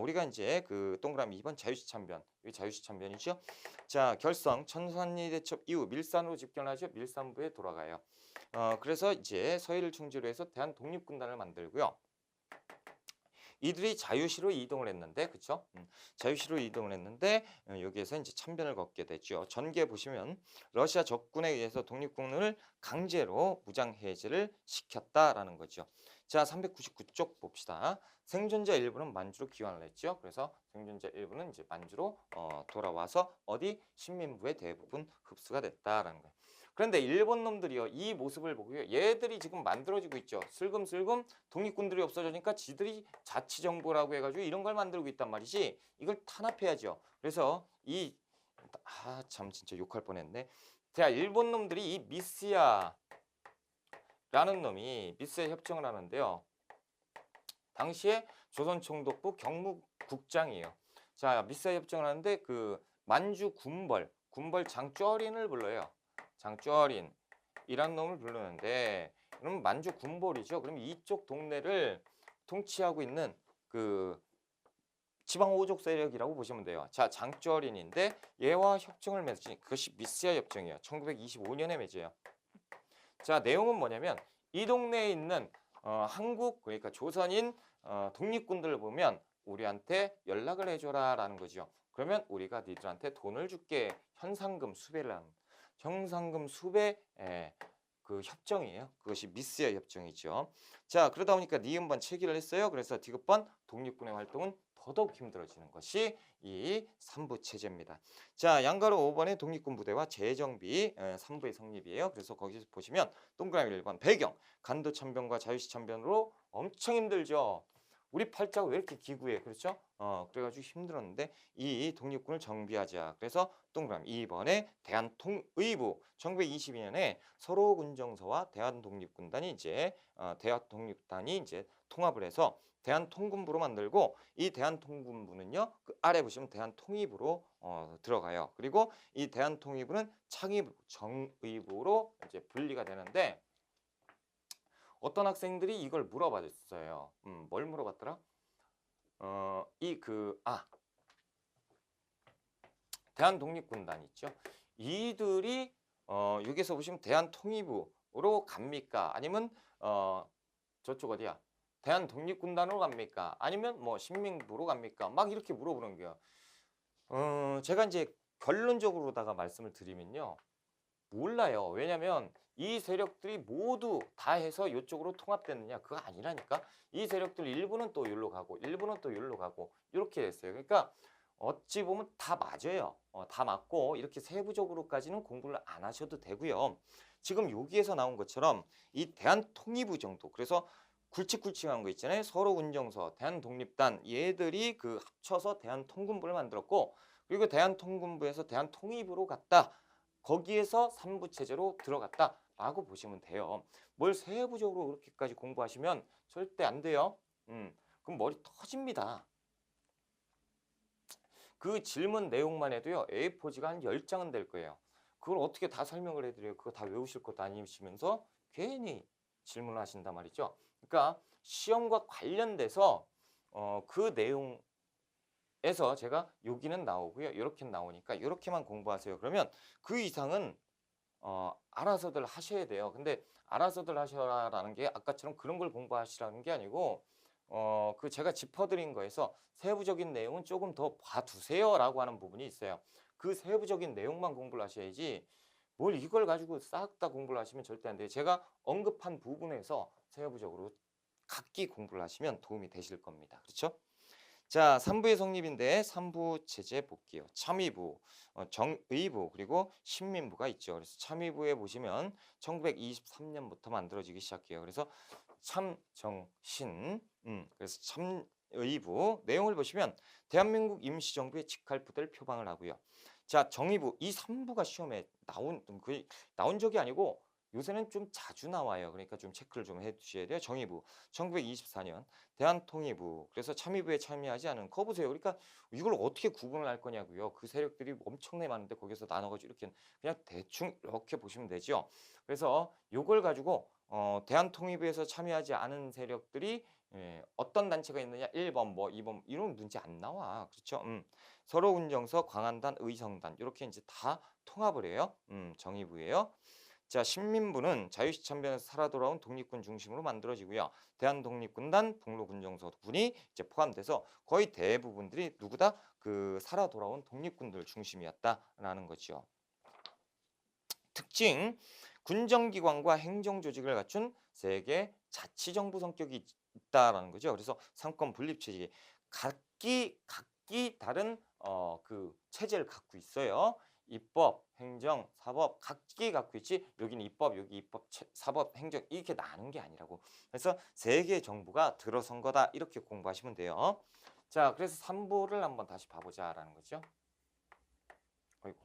우리가 이제 그 동그라미 2번 자유시 참변, 이 자유시 참변이죠. 자, 결성 청산리 대첩 이후 밀산으로 집결하죠. 밀산부에 돌아가요. 그래서 이제 서해를 충지로 해서 대한독립군단을 만들고요. 이들이 자유시로 이동을 했는데, 그쵸? 자유시로 이동을 했는데 여기에서 이제 참변을 걷게 되죠. 전개 보시면 러시아 적군에 의해서 독립군을 강제로 무장 해제를 시켰다라는 거죠. 자, 399쪽 봅시다. 생존자 일부는 만주로 귀환을 했죠. 그래서 생존자 일부는 이제 만주로 돌아와서 어디 신민부의 대부분 흡수가 됐다라는 거예요. 그런데 일본 놈들이요 이 모습을 보고요 얘들이 지금 만들어지고 있죠. 슬금슬금 독립군들이 없어지니까 지들이 자치정부라고 해가지고 이런 걸 만들고 있단 말이지. 이걸 탄압해야죠. 그래서 참 진짜 욕할 뻔했네. 자 일본 놈들이 이 미스야라는 놈이 미스야 협정을 하는데요. 당시에 조선총독부 경무국장이에요. 자 미스야 협정을 하는데 그 만주 군벌 장쩌린을 불러요. 장쩌린이란 놈을 부르는데 그럼 만주 군벌이죠. 그럼 이쪽 동네를 통치하고 있는 그 지방 오족 세력이라고 보시면 돼요. 자 장쩌린인데 얘와 협정을 맺으니 그것이 미스야 협정이에요. 1925년에 맺어요. 자 내용은 뭐냐면 이 동네에 있는 한국 그러니까 조선인 독립군들을 보면 우리한테 연락을 해줘라 라는 거죠. 그러면 우리가 니들한테 돈을 줄게. 현상금 수배를 하는 현상금 수배 그 협정이에요. 그것이 미스야 협정이죠. 자 그러다 보니까 니은번 체결을 했어요. 그래서 디귿번 독립군의 활동은 더더욱 힘들어지는 것이 이 3부 체제입니다. 자 양가로 5번의 독립군 부대와 재정비 3부의 성립이에요. 그래서 거기서 보시면 동그라미 1번 배경 간도 참변과 자유시 참변으로 엄청 힘들죠. 우리 팔자가 왜 이렇게 기구해 그렇죠? 그래가지고 힘들었는데 이 독립군을 정비하자. 그래서 동그라미 2번에 대한통의부 1922년에 서로군정서와 대한독립군단이 이제 대한독립단이 이제 통합을 해서 대한통군부로 만들고 이 대한통군부는요 그 아래 보시면 대한통의부로 들어가요. 그리고 이 대한통의부는 창의부 정의부로 이제 분리가 되는데 어떤 학생들이 이걸 물어봤어요. 뭘 물어봤더라? 대한독립군단 있죠. 이들이 여기서 보시면 대한통일부로 갑니까? 아니면 저쪽 어디야? 대한독립군단으로 갑니까? 아니면 뭐 신민부로 갑니까? 막 이렇게 물어보는 거예요. 제가 이제 결론적으로다가 말씀을 드리면요. 몰라요. 왜냐면 이 세력들이 모두 다 해서 이쪽으로 통합됐느냐? 그거 아니라니까. 이 세력들 일부는 또 여기로 가고 일부는 또 여기로 가고 이렇게 됐어요. 그러니까 어찌 보면 다 맞아요. 다 맞고 이렇게 세부적으로까지는 공부를 안 하셔도 되고요. 지금 여기에서 나온 것처럼 이 대한통일부 정도 그래서 굵직굵직한 거 있잖아요. 서로운정서, 대한독립단 얘들이 그 합쳐서 대한통군부를 만들었고 그리고 대한통군부에서 대한통일부로 갔다. 거기에서 삼부체제로 들어갔다라고 보시면 돼요. 뭘 세부적으로 그렇게까지 공부하시면 절대 안 돼요. 그럼 머리 터집니다. 그 질문 내용만 해도요. A4지가 한 10장은 될 거예요. 그걸 어떻게 다 설명을 해드려요. 그거 다 외우실 것도 아니시면서 괜히 질문을 하신단 말이죠. 그러니까 시험과 관련돼서 그 내용에서 제가 여기는 나오고요. 이렇게 나오니까 이렇게만 공부하세요. 그러면 그 이상은 알아서들 하셔야 돼요. 근데 알아서들 하셔라라는 게 아까처럼 그런 걸 공부하시라는 게 아니고 그 제가 짚어드린 거에서 세부적인 내용은 조금 더 봐두세요라고 하는 부분이 있어요. 그 세부적인 내용만 공부를 하셔야지 뭘 이걸 가지고 싹 다 공부를 하시면 절대 안 돼요. 제가 언급한 부분에서 세부적으로 각기 공부를 하시면 도움이 되실 겁니다. 그렇죠? 자, 3부의 성립인데 3부 체제 볼게요. 참의부, 정의부, 그리고 신민부가 있죠. 그래서 참의부에 보시면 1923년부터 만들어지기 시작해요. 그래서 참정신, 그래서 참의부 내용을 보시면 대한민국 임시정부의 직할부대를 표방을 하고요. 자, 정의부 이 3부가 시험에 나온 적이 아니고 요새는 좀 자주 나와요. 그러니까 좀 체크를 좀 해두셔야 돼요. 정의부 1924년 대한통일부 그래서 참의부에 참여하지 않은 거 보세요. 그러니까 이걸 어떻게 구분을 할 거냐고요. 그 세력들이 엄청나게 많은데 거기서 나눠가지고 이렇게 그냥 대충 이렇게 보시면 되죠. 그래서 이걸 가지고 대한통일부에서 참여하지 않은 세력들이 어떤 단체가 있느냐 1번 뭐 2번 이런 문제 안 나와. 그렇죠? 서로운정서, 광안단, 의성단 이렇게 이제 다 통합을 해요. 정의부예요. 자, 신민부는 자유시참변에서 살아 돌아온 독립군 중심으로 만들어지고요. 대한독립군단, 북로군정서군이 이제 포함돼서 거의 대부분들이 누구다? 그 살아 돌아온 독립군들 중심이었다라는 거죠. 특징, 군정기관과 행정조직을 갖춘 세계 자치정부 성격이 있다라는 거죠. 그래서 상권 분립체제, 각기 다른 그 체제를 갖고 있어요. 입법, 행정, 사법 각기 갖고 있지 여기는 입법, 여기 입법, 사법, 행정 이렇게 나눈 게 아니라고. 그래서 세계 정부가 들어선 거다 이렇게 공부하시면 돼요. 자, 그래서 3부를 한번 다시 봐보자라는 거죠. 어이구.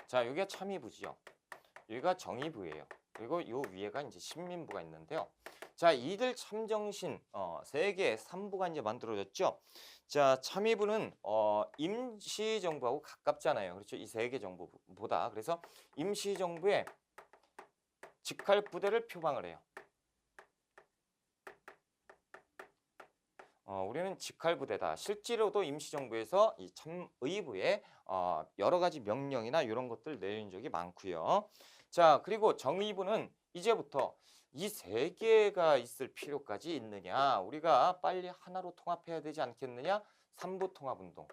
자, 여기가 참의부지요. 여기가 정의부예요. 그리고 요 위에가 이제 신민부가 있는데요. 자, 이들 참정신 세계 3부가 이제 만들어졌죠. 자, 참의부는 임시정부하고 가깝잖아요. 그렇죠? 이 세계 정부보다. 그래서 임시정부의 직할 부대를 표방을 해요. 우리는 직할 부대다. 실제로도 임시정부에서 이 참의부에 여러 가지 명령이나 이런 것들 내린 적이 많고요. 자, 그리고 정의부는 이제부터 이 세 개가 있을 필요까지 있느냐? 우리가 빨리 하나로 통합해야 되지 않겠느냐? 3부 통합운동.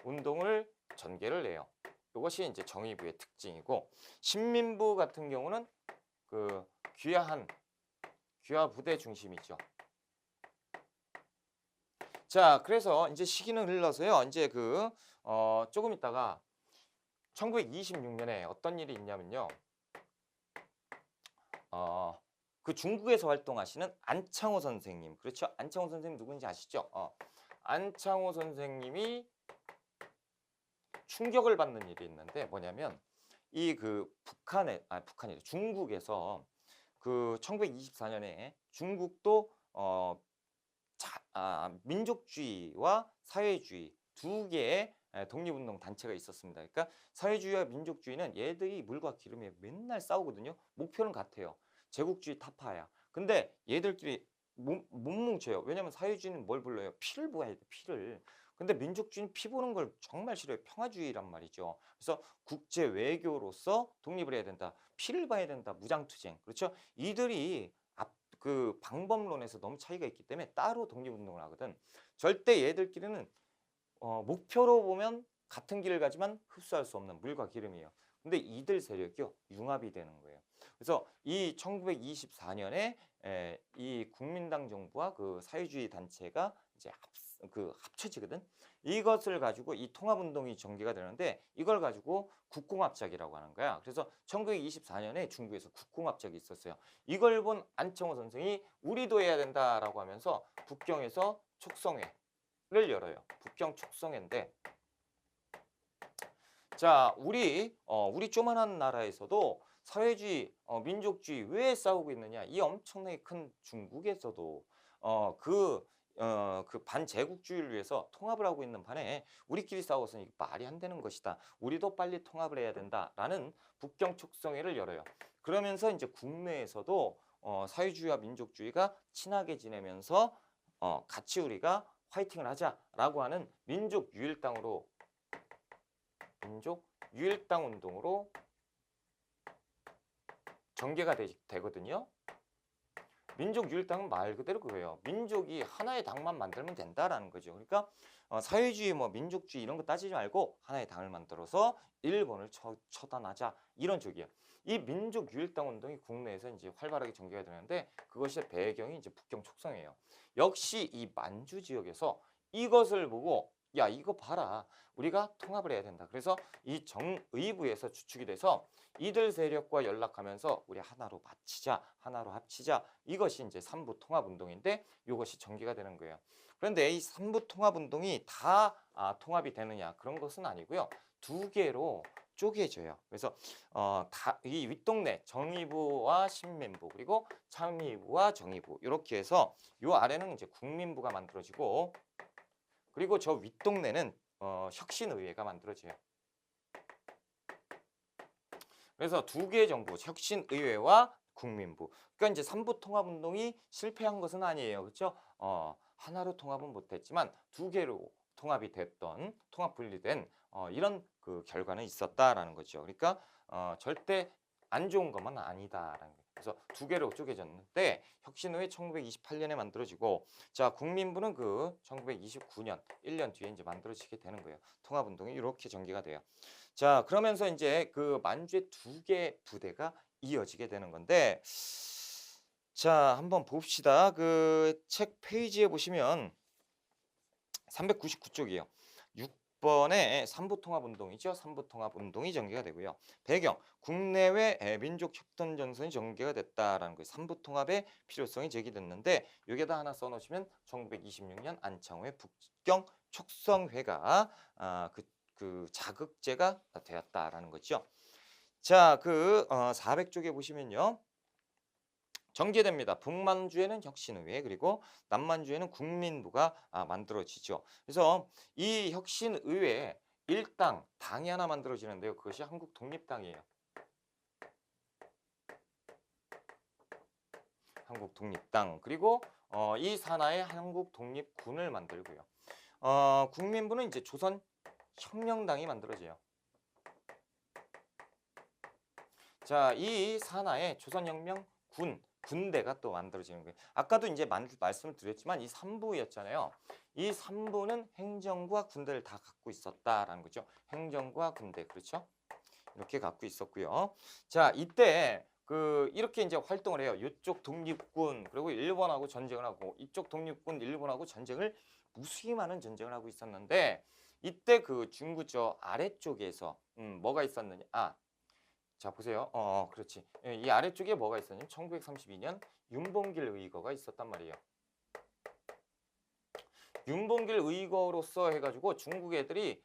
운동을 전개를 해요. 이것이 이제 정의부의 특징이고 신민부 같은 경우는 그 귀화 부대 중심이죠. 자, 그래서 이제 시기는 흘러서요. 이제 조금 있다가 1926년에 어떤 일이 있냐면요. 그 중국에서 활동하시는 안창호 선생님. 그렇죠? 안창호 선생님 누군지 아시죠? 안창호 선생님이 충격을 받는 일이 있는데 뭐냐면 이 북한이 중국에서 그 1924년에 중국도 민족주의와 사회주의 두 개의 독립운동 단체가 있었습니다. 그러니까 사회주의와 민족주의는 얘들이 물과 기름에 맨날 싸우거든요. 목표는 같아요. 제국주의 타파야. 근데 얘들끼리 못 뭉쳐요. 왜냐면 사회주의는 뭘 불러요? 피를 보아야 돼, 피를. 근데 민족주의는 피 보는 걸 정말 싫어요. 평화주의란 말이죠. 그래서 국제 외교로서 독립을 해야 된다. 피를 봐야 된다. 무장투쟁. 그렇죠? 이들이 그 방법론에서 너무 차이가 있기 때문에 따로 독립운동을 하거든. 절대 얘들끼리는 목표로 보면 같은 길을 가지만 흡수할 수 없는 물과 기름이에요. 근데 이들 세력이요, 융합이 되는 거예요. 그래서 이 1924년에 이 국민당 정부와 그 사회주의 단체가 이제 합쳐지거든. 이것을 가지고 이 통합운동이 전개가 되는데 이걸 가지고 국공합작이라고 하는 거야. 그래서 1924년에 중국에서 국공합작이 있었어요. 이걸 본 안청호 선생이 우리도 해야 된다라고 하면서 북경에서 촉성회를 열어요. 북경 촉성회인데, 자, 우리 조만한 나라에서도 사회주의, 민족주의 왜 싸우고 있느냐? 이 엄청나게 큰 중국에서도 그 반제국주의를 위해서 통합을 하고 있는 반에 우리끼리 싸워서는 이거 말이 안 되는 것이다. 우리도 빨리 통합을 해야 된다라는 북경 촉성회를 열어요. 그러면서 이제 국내에서도 사회주의와 민족주의가 친하게 지내면서 같이 우리가 화이팅을 하자라고 하는 민족유일당 운동으로 전개가 되거든요. 민족유일당은 말 그대로 그거예요. 민족이 하나의 당만 만들면 된다라는 거죠. 그러니까 사회주의, 뭐 민족주의 이런 거 따지지 말고 하나의 당을 만들어서 일본을 처단하자 이런 쪽이에요. 이 민족유일당 운동이 국내에서 이제 활발하게 전개가 되는데 그것이 배경이 이제 북경 촉성이에요. 역시 이 만주 지역에서 이것을 보고 야, 이거 봐라. 우리가 통합을 해야 된다. 그래서 이 정의부에서 주축이 돼서 이들 세력과 연락하면서 우리 하나로 맞추자, 하나로 합치자. 이것이 이제 삼부 통합운동인데 이것이 전개가 되는 거예요. 그런데 이 삼부 통합운동이 다 통합이 되느냐 그런 것은 아니고요. 두 개로 쪼개져요. 그래서 이 윗동네 정의부와 신민부 그리고 창의부와 정의부 이렇게 해서 요 아래는 이제 국민부가 만들어지고 그리고 저 윗동네는 혁신의회가 만들어져요. 그래서 두 개의 정부, 혁신의회와 국민부. 그러니까 이제 삼부 통합운동이 실패한 것은 아니에요. 그렇죠? 하나로 통합은 못했지만 두 개로 통합이 됐던, 통합 분리된 이런 그 결과는 있었다라는 거죠. 그러니까 절대 안 좋은 것만 아니다라는 거예요. 그래서 두 개로 쪼개졌는데 혁신의회 1928년에 만들어지고 자 국민부는 그 1929년 1년 뒤에 이제 만들어지게 되는 거예요. 통합운동이 이렇게 전개가 돼요. 자 그러면서 이제 그 만주의 두 개 부대가 이어지게 되는 건데 자 한번 봅시다. 그 책 페이지에 보시면 399쪽이에요. 6번에 삼부통합운동이죠. 삼부통합운동이 전개가 되고요. 배경, 국내외 민족협동전선이 전개가 됐다라는 거예요. 삼부통합의 필요성이 제기됐는데 여기에다 하나 써놓으시면 1926년 안창호의 북경 촉성회가 그 자극제가 되었다라는 거죠. 자, 그 400쪽에 보시면요. 전개됩니다. 북만주에는 혁신의회 그리고 남만주에는 국민부가 만들어지죠. 그래서 이 혁신의회 일당 당이 하나 만들어지는데요. 그것이 한국독립당이에요. 한국독립당 그리고 이 산하에 한국독립군을 만들고요. 국민부는 이제 조선혁명당이 만들어져요. 자, 이 산하에 조선혁명군 군대가 또 만들어지는 거예요. 아까도 이제 말씀을 드렸지만 이 3부였잖아요. 이 3부는 행정과 군대를 다 갖고 있었다라는 거죠. 행정과 군대 그렇죠? 이렇게 갖고 있었고요. 자, 이때 이렇게 이제 활동을 해요. 이쪽 독립군 그리고 일본하고 전쟁을 하고 이쪽 독립군 일본하고 전쟁을 무수히 많은 전쟁을 하고 있었는데 이때 그 중구 저 아래쪽에서 뭐가 있었느냐? 자 보세요. 그렇지. 이 아래쪽에 뭐가 있었냐면 1932년 윤봉길 의거가 있었단 말이에요. 윤봉길 의거로서 해가지고 중국 애들이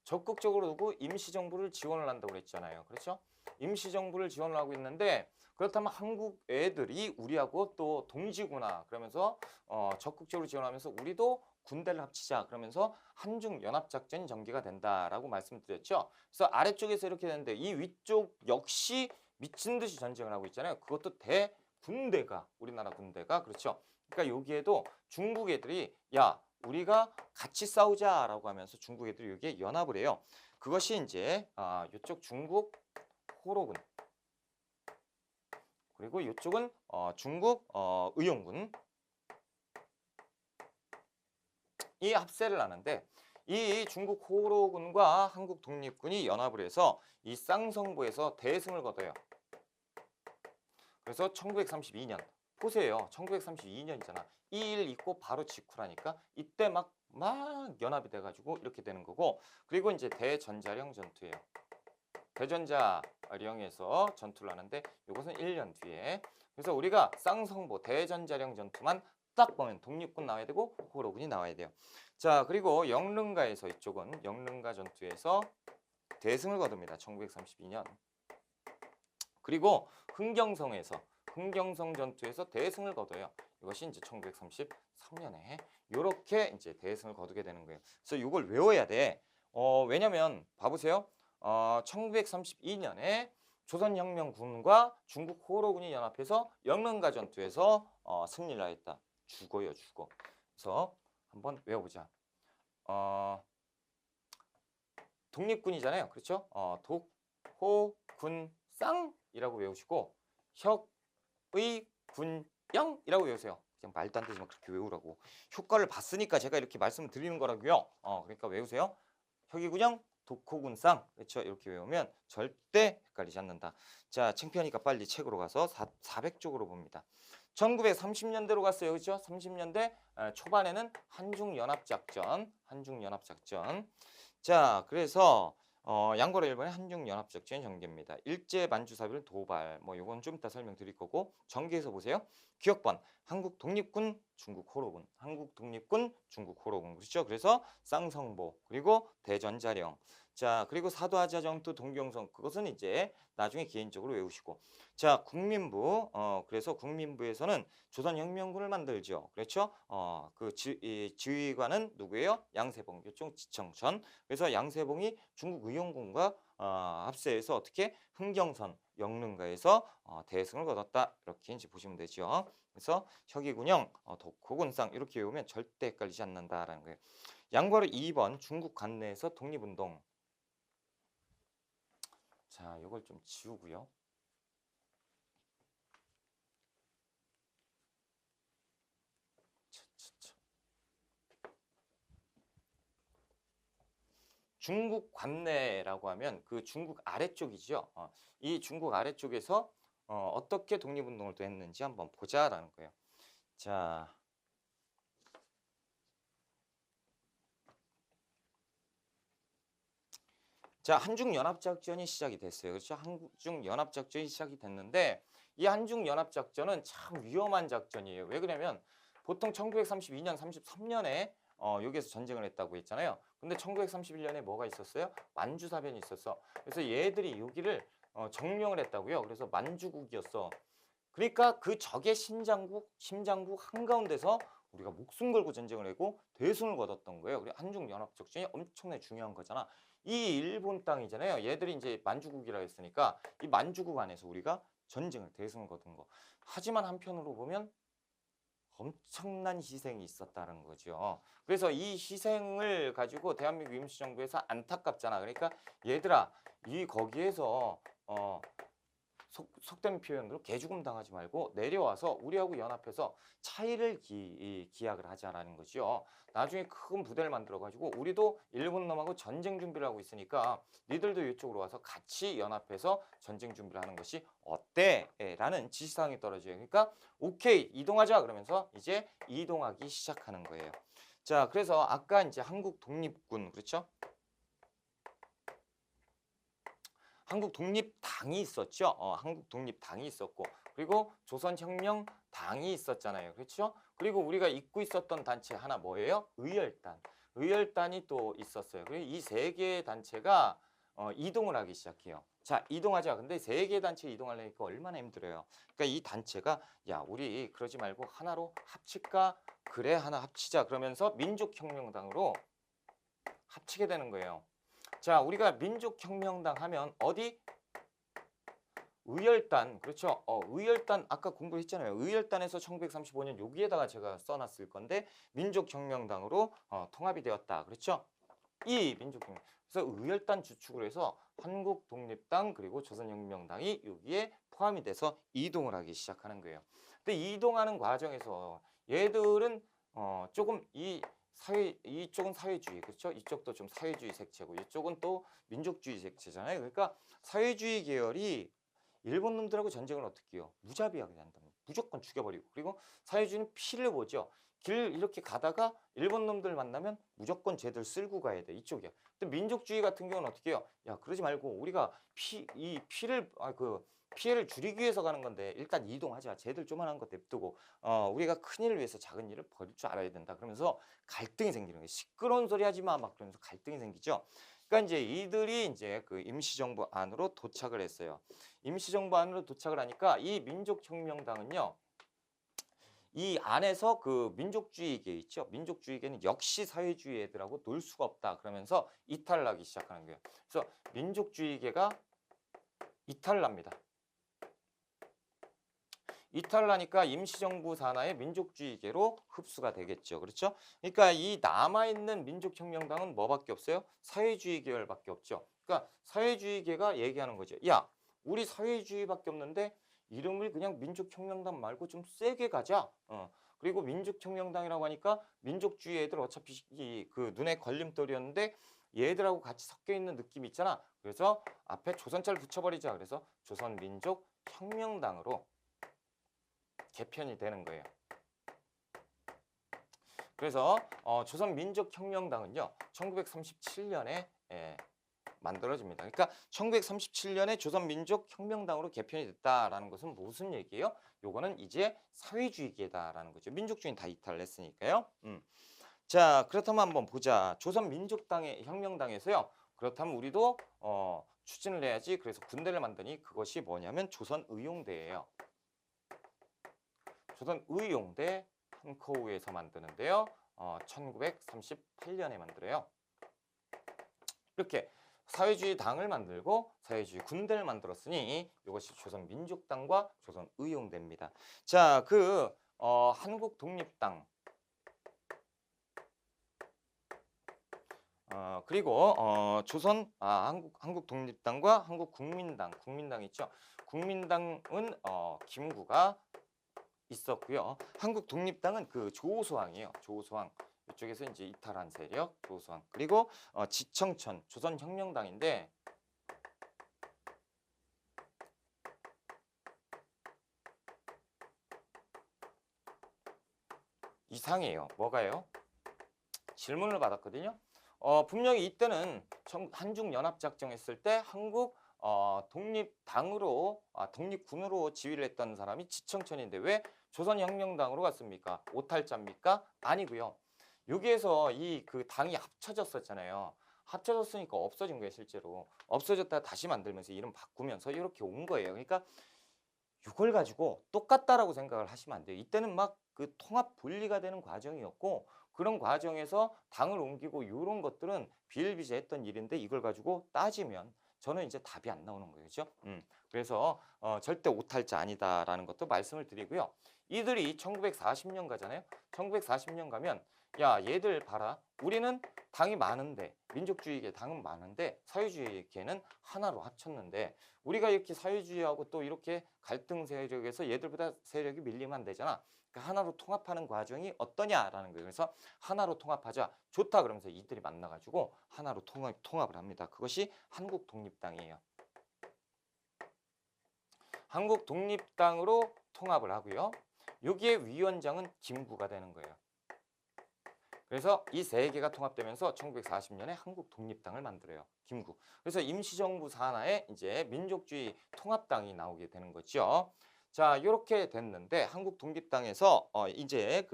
적극적으로 두고 임시정부를 지원을 한다고 그랬잖아요. 그렇죠? 임시정부를 지원을 하고 있는데 그렇다면 한국 애들이 우리하고 또 동지구나 그러면서 적극적으로 지원하면서 우리도 군대를 합치자 그러면서 한중연합작전이 전개가 된다라고 말씀드렸죠. 그래서 아래쪽에서 이렇게 되는데 이 위쪽 역시 미친 듯이 전쟁을 하고 있잖아요. 그것도 군대가 우리나라 군대가 그렇죠. 그러니까 여기에도 중국 애들이 야 우리가 같이 싸우자라고 하면서 중국 애들이 여기에 연합을 해요. 그것이 이제 이쪽 중국 호로군 그리고 이쪽은 중국 의용군 이 합세를 하는데 이 중국 호로군과 한국 독립군이 연합을 해서 이 쌍성보에서 대승을 거둬요. 그래서 1932년 보세요. 1932년이잖아. 이 일 있고 바로 직후라니까 이때 막 연합이 돼가지고 이렇게 되는 거고 그리고 이제 대전자령 전투예요. 대전자령에서 전투를 하는데 이것은 1년 뒤에 그래서 우리가 쌍성보 대전자령 전투만 딱 보면 독립군 나와야 되고 호로군이 나와야 돼요. 자 그리고 영릉가에서 이쪽은 영릉가 전투에서 대승을 거둡니다. 1932년. 그리고 흥경성 전투에서 대승을 거둬요. 이것이 이제 1933년에 이렇게 이제 대승을 거두게 되는 거예요. 그래서 이걸 외워야 돼. 왜냐면 봐보세요. 1932년에 조선혁명군과 중국 호로군이 연합해서 영릉가 전투에서 승리를 하였다. 죽어요, 죽어. 그래서 한번 외워보자. 독립군이잖아요. 그렇죠? 독호군쌍이라고 외우시고 혁의군영이라고 외우세요. 그냥 말도 안 되지만 그렇게 외우라고. 효과를 봤으니까 제가 이렇게 말씀을 드리는 거라고요. 그러니까 외우세요. 혁의군영, 독호군쌍. 그렇죠? 이렇게 외우면 절대 헷갈리지 않는다. 자, 창피하니까 빨리 책으로 가서 400쪽으로 봅니다. 1930년대로 갔어요. 그렇죠? 30년대 초반에는 한중연합작전. 자, 그래서 양거래 일본의 한중연합작전이 전개입니다. 일제 만주사별 도발 뭐 요건 좀 이따 설명드릴 거고 전개해서 보세요. 기억번 한국 독립군 중국 호로군 그렇죠? 그래서 쌍성보 그리고 대전자령 자 그리고 사도하자 전투 동경성 그것은 이제 나중에 개인적으로 외우시고 자 국민부 그래서 국민부에서는 조선혁명군을 만들죠. 그렇죠? 그 지휘관은 누구예요? 양세봉 이쪽 지청천 그래서 양세봉이 중국 의용군과 합세해서 어떻게 흥경선 영릉가에서 대승을 거뒀다 이렇게 이제 보시면 되죠. 그래서 혁의군영 독호군상 이렇게 외우면 절대 헷갈리지 않는다라는 거예요. 양과로 2번 중국 관내에서 독립운동. 자, 이걸 좀 지우고요. 중국 관내라고 하면 그 중국 아래쪽이죠. 이 중국 아래쪽에서 어떻게 독립운동을 또 했는지 한번 보자라는 거예요. 자, 한중연합작전이 시작이 됐어요. 그렇죠? 한중연합작전이 시작이 됐는데 이 한중연합작전은 참 위험한 작전이에요. 왜 그러냐면 보통 1932년, 33년에 여기에서 전쟁을 했다고 했잖아요. 근데 1931년에 뭐가 있었어요? 만주사변이 있었어. 그래서 얘들이 여기를 점령을 했다고요. 그래서 만주국이었어. 그러니까 그 적의 심장국 한가운데서 우리가 목숨 걸고 전쟁을 하고 대승을 거뒀던 거예요. 그리고 한중연합작전이 엄청나게 중요한 거잖아. 이 일본 땅이잖아요. 얘들이 이제 만주국이라 했으니까 이 만주국 안에서 우리가 전쟁을 대승을 거둔 거. 하지만 한편으로 보면 엄청난 희생이 있었다는 거죠. 그래서 이 희생을 가지고 대한민국 임시정부에서 안타깝잖아. 그러니까 얘들아, 거기에서 속된 표현으로 개죽음 당하지 말고 내려와서 우리하고 연합해서 차이를 기약을 하자라는 거죠. 나중에 큰 부대를 만들어 가지고 우리도 일본 놈하고 전쟁 준비를 하고 있으니까 니들도 이쪽으로 와서 같이 연합해서 전쟁 준비를 하는 것이 어때? 라는 지시사항이 떨어져요. 그러니까 오케이 이동하자 그러면서 이제 이동하기 시작하는 거예요. 자, 그래서 아까 이제 한국 독립군 그렇죠? 한국 독립당이 있었죠. 한국 독립당이 있었고 그리고 조선혁명당이 있었잖아요. 그렇죠? 그리고 우리가 잊고 있었던 단체 하나 뭐예요? 의열단. 의열단이 또 있었어요. 그리고 이 세 개의 단체가 이동을 하기 시작해요. 자, 이동하자. 근데 세 개의 단체 이동하려니까 얼마나 힘들어요. 그러니까 이 단체가 야, 우리 그러지 말고 하나로 합칠까? 그래, 하나 합치자. 그러면서 민족혁명당으로 합치게 되는 거예요. 자, 우리가 민족혁명당 하면 어디? 의열단, 그렇죠? 의열단 아까 공부했잖아요. 의열단에서 1935년 여기에다가 제가 써놨을 건데 민족혁명당으로 통합이 되었다. 그렇죠? 이 민족혁명. 그래서 의열단 주축으로 해서 한국독립당 그리고 조선혁명당이 여기에 포함이 돼서 이동을 하기 시작하는 거예요. 근데 이동하는 과정에서 얘들은 조금 이쪽은 사회주의, 그렇죠? 이쪽도 좀 사회주의 색채고 이쪽은 또 민족주의 색채잖아요. 그러니까 사회주의 계열이 일본 놈들하고 전쟁을 어떻게 해요? 무자비하게 한답니다. 무조건 죽여버리고. 그리고 사회주의는 피를 보죠. 길 이렇게 가다가 일본 놈들 만나면 무조건 쟤들 쓸고 가야 돼. 이쪽이야. 근데 민족주의 같은 경우는 어떻게 해요? 야, 그러지 말고 우리가 피해를 줄이기 위해서 가는 건데 일단 이동하자. 쟤들 조만한 거 냅두고 우리가 큰 일을 위해서 작은 일을 벌일 줄 알아야 된다. 그러면서 갈등이 생기는 거예요. 시끄러운 소리 하지 마. 막 그러면서 갈등이 생기죠. 그러니까 이제 이들이 이제 그 임시정부 안으로 도착을 했어요. 임시정부 안으로 도착을 하니까 이 민족혁명당은요. 이 안에서 그 민족주의계 있죠. 민족주의계는 역시 사회주의 애들하고 놀 수가 없다. 그러면서 이탈을 하기 시작하는 거예요. 그래서 민족주의계가 이탈납니다. 이탈나니까 임시정부 산하의 민족주의계로 흡수가 되겠죠. 그렇죠? 그러니까 이 남아있는 민족혁명당은 뭐밖에 없어요? 사회주의 계열밖에 없죠. 그러니까 사회주의계가 얘기하는 거죠. 야, 우리 사회주의밖에 없는데 이름을 그냥 민족혁명당 말고 좀 세게 가자. 그리고 민족혁명당이라고 하니까 민족주의 애들 어차피 그 눈에 걸림돌이었는데 얘들하고 같이 섞여 있는 느낌이 있잖아. 그래서 앞에 조선자를 붙여버리자. 그래서 조선민족혁명당으로 개편이 되는 거예요. 그래서 조선민족혁명당은요. 1937년에 만들어집니다. 그러니까 1937년에 조선민족혁명당으로 개편이 됐다라는 것은 무슨 얘기예요? 요거는 이제 사회주의계다라는 거죠. 민족주의는 다 이탈을 했으니까요. 자, 그렇다면 한번 보자. 조선민족당의 혁명당에서요. 그렇다면 우리도 추진을 해야지. 그래서 군대를 만드니 그것이 뭐냐면 조선의용대예요. 조선의용대 한커우에서 만드는데요. 1938년에 만들어요. 이렇게 사회주의 당을 만들고 사회주의 군대를 만들었으니 이것이 조선민족당과 조선의용대입니다. 자, 한국독립당 그리고 한국독립당과 한국국민당, 국민당 있죠. 국민당은 김구가 있었고요. 한국독립당은 그 조소왕이에요. 조소왕. 이쪽에서 이제 이탈한 세력 조소왕. 그리고 지청천 조선혁명당인데 이상해요. 뭐가요? 질문을 받았거든요. 분명히 이때는 한중연합작전 했을 때 한국 독립당으로 독립군으로 지휘를 했던 사람이 지청천인데 왜 조선혁명당으로 갔습니까? 오탈자입니까? 아니고요. 여기에서 그 당이 합쳐졌었잖아요. 합쳐졌으니까 없어진 거예요, 실제로. 없어졌다가 다시 만들면서 이름 바꾸면서 이렇게 온 거예요. 그러니까 이걸 가지고 똑같다라고 생각을 하시면 안 돼요. 이때는 막 그 통합 분리가 되는 과정이었고 그런 과정에서 당을 옮기고 이런 것들은 비일비재했던 일인데 이걸 가지고 따지면 저는 이제 답이 안 나오는 거죠. 그래서 절대 오탈자 아니다라는 것도 말씀을 드리고요. 이들이 1940년 가잖아요. 1940년 가면 야, 얘들 봐라. 우리는 당이 많은데 민족주의계 당은 많은데 사회주의계는 하나로 합쳤는데 우리가 이렇게 사회주의하고 또 이렇게 갈등 세력에서 얘들보다 세력이 밀리면 안 되잖아. 그러니까 하나로 통합하는 과정이 어떠냐라는 거예요. 그래서 하나로 통합하자. 좋다 그러면서 이들이 만나가지고 하나로 통합을 합니다. 그것이 한국독립당이에요. 한국독립당으로 통합을 하고요. 여기에 위원장은 김구가 되는 거예요. 그래서 이 세 개가 통합되면서 1940년에 한국독립당을 만들어요. 김구. 그래서 임시정부 산하에 이제 민족주의 통합당이 나오게 되는 거죠. 자, 이렇게 됐는데 한국독립당에서 이제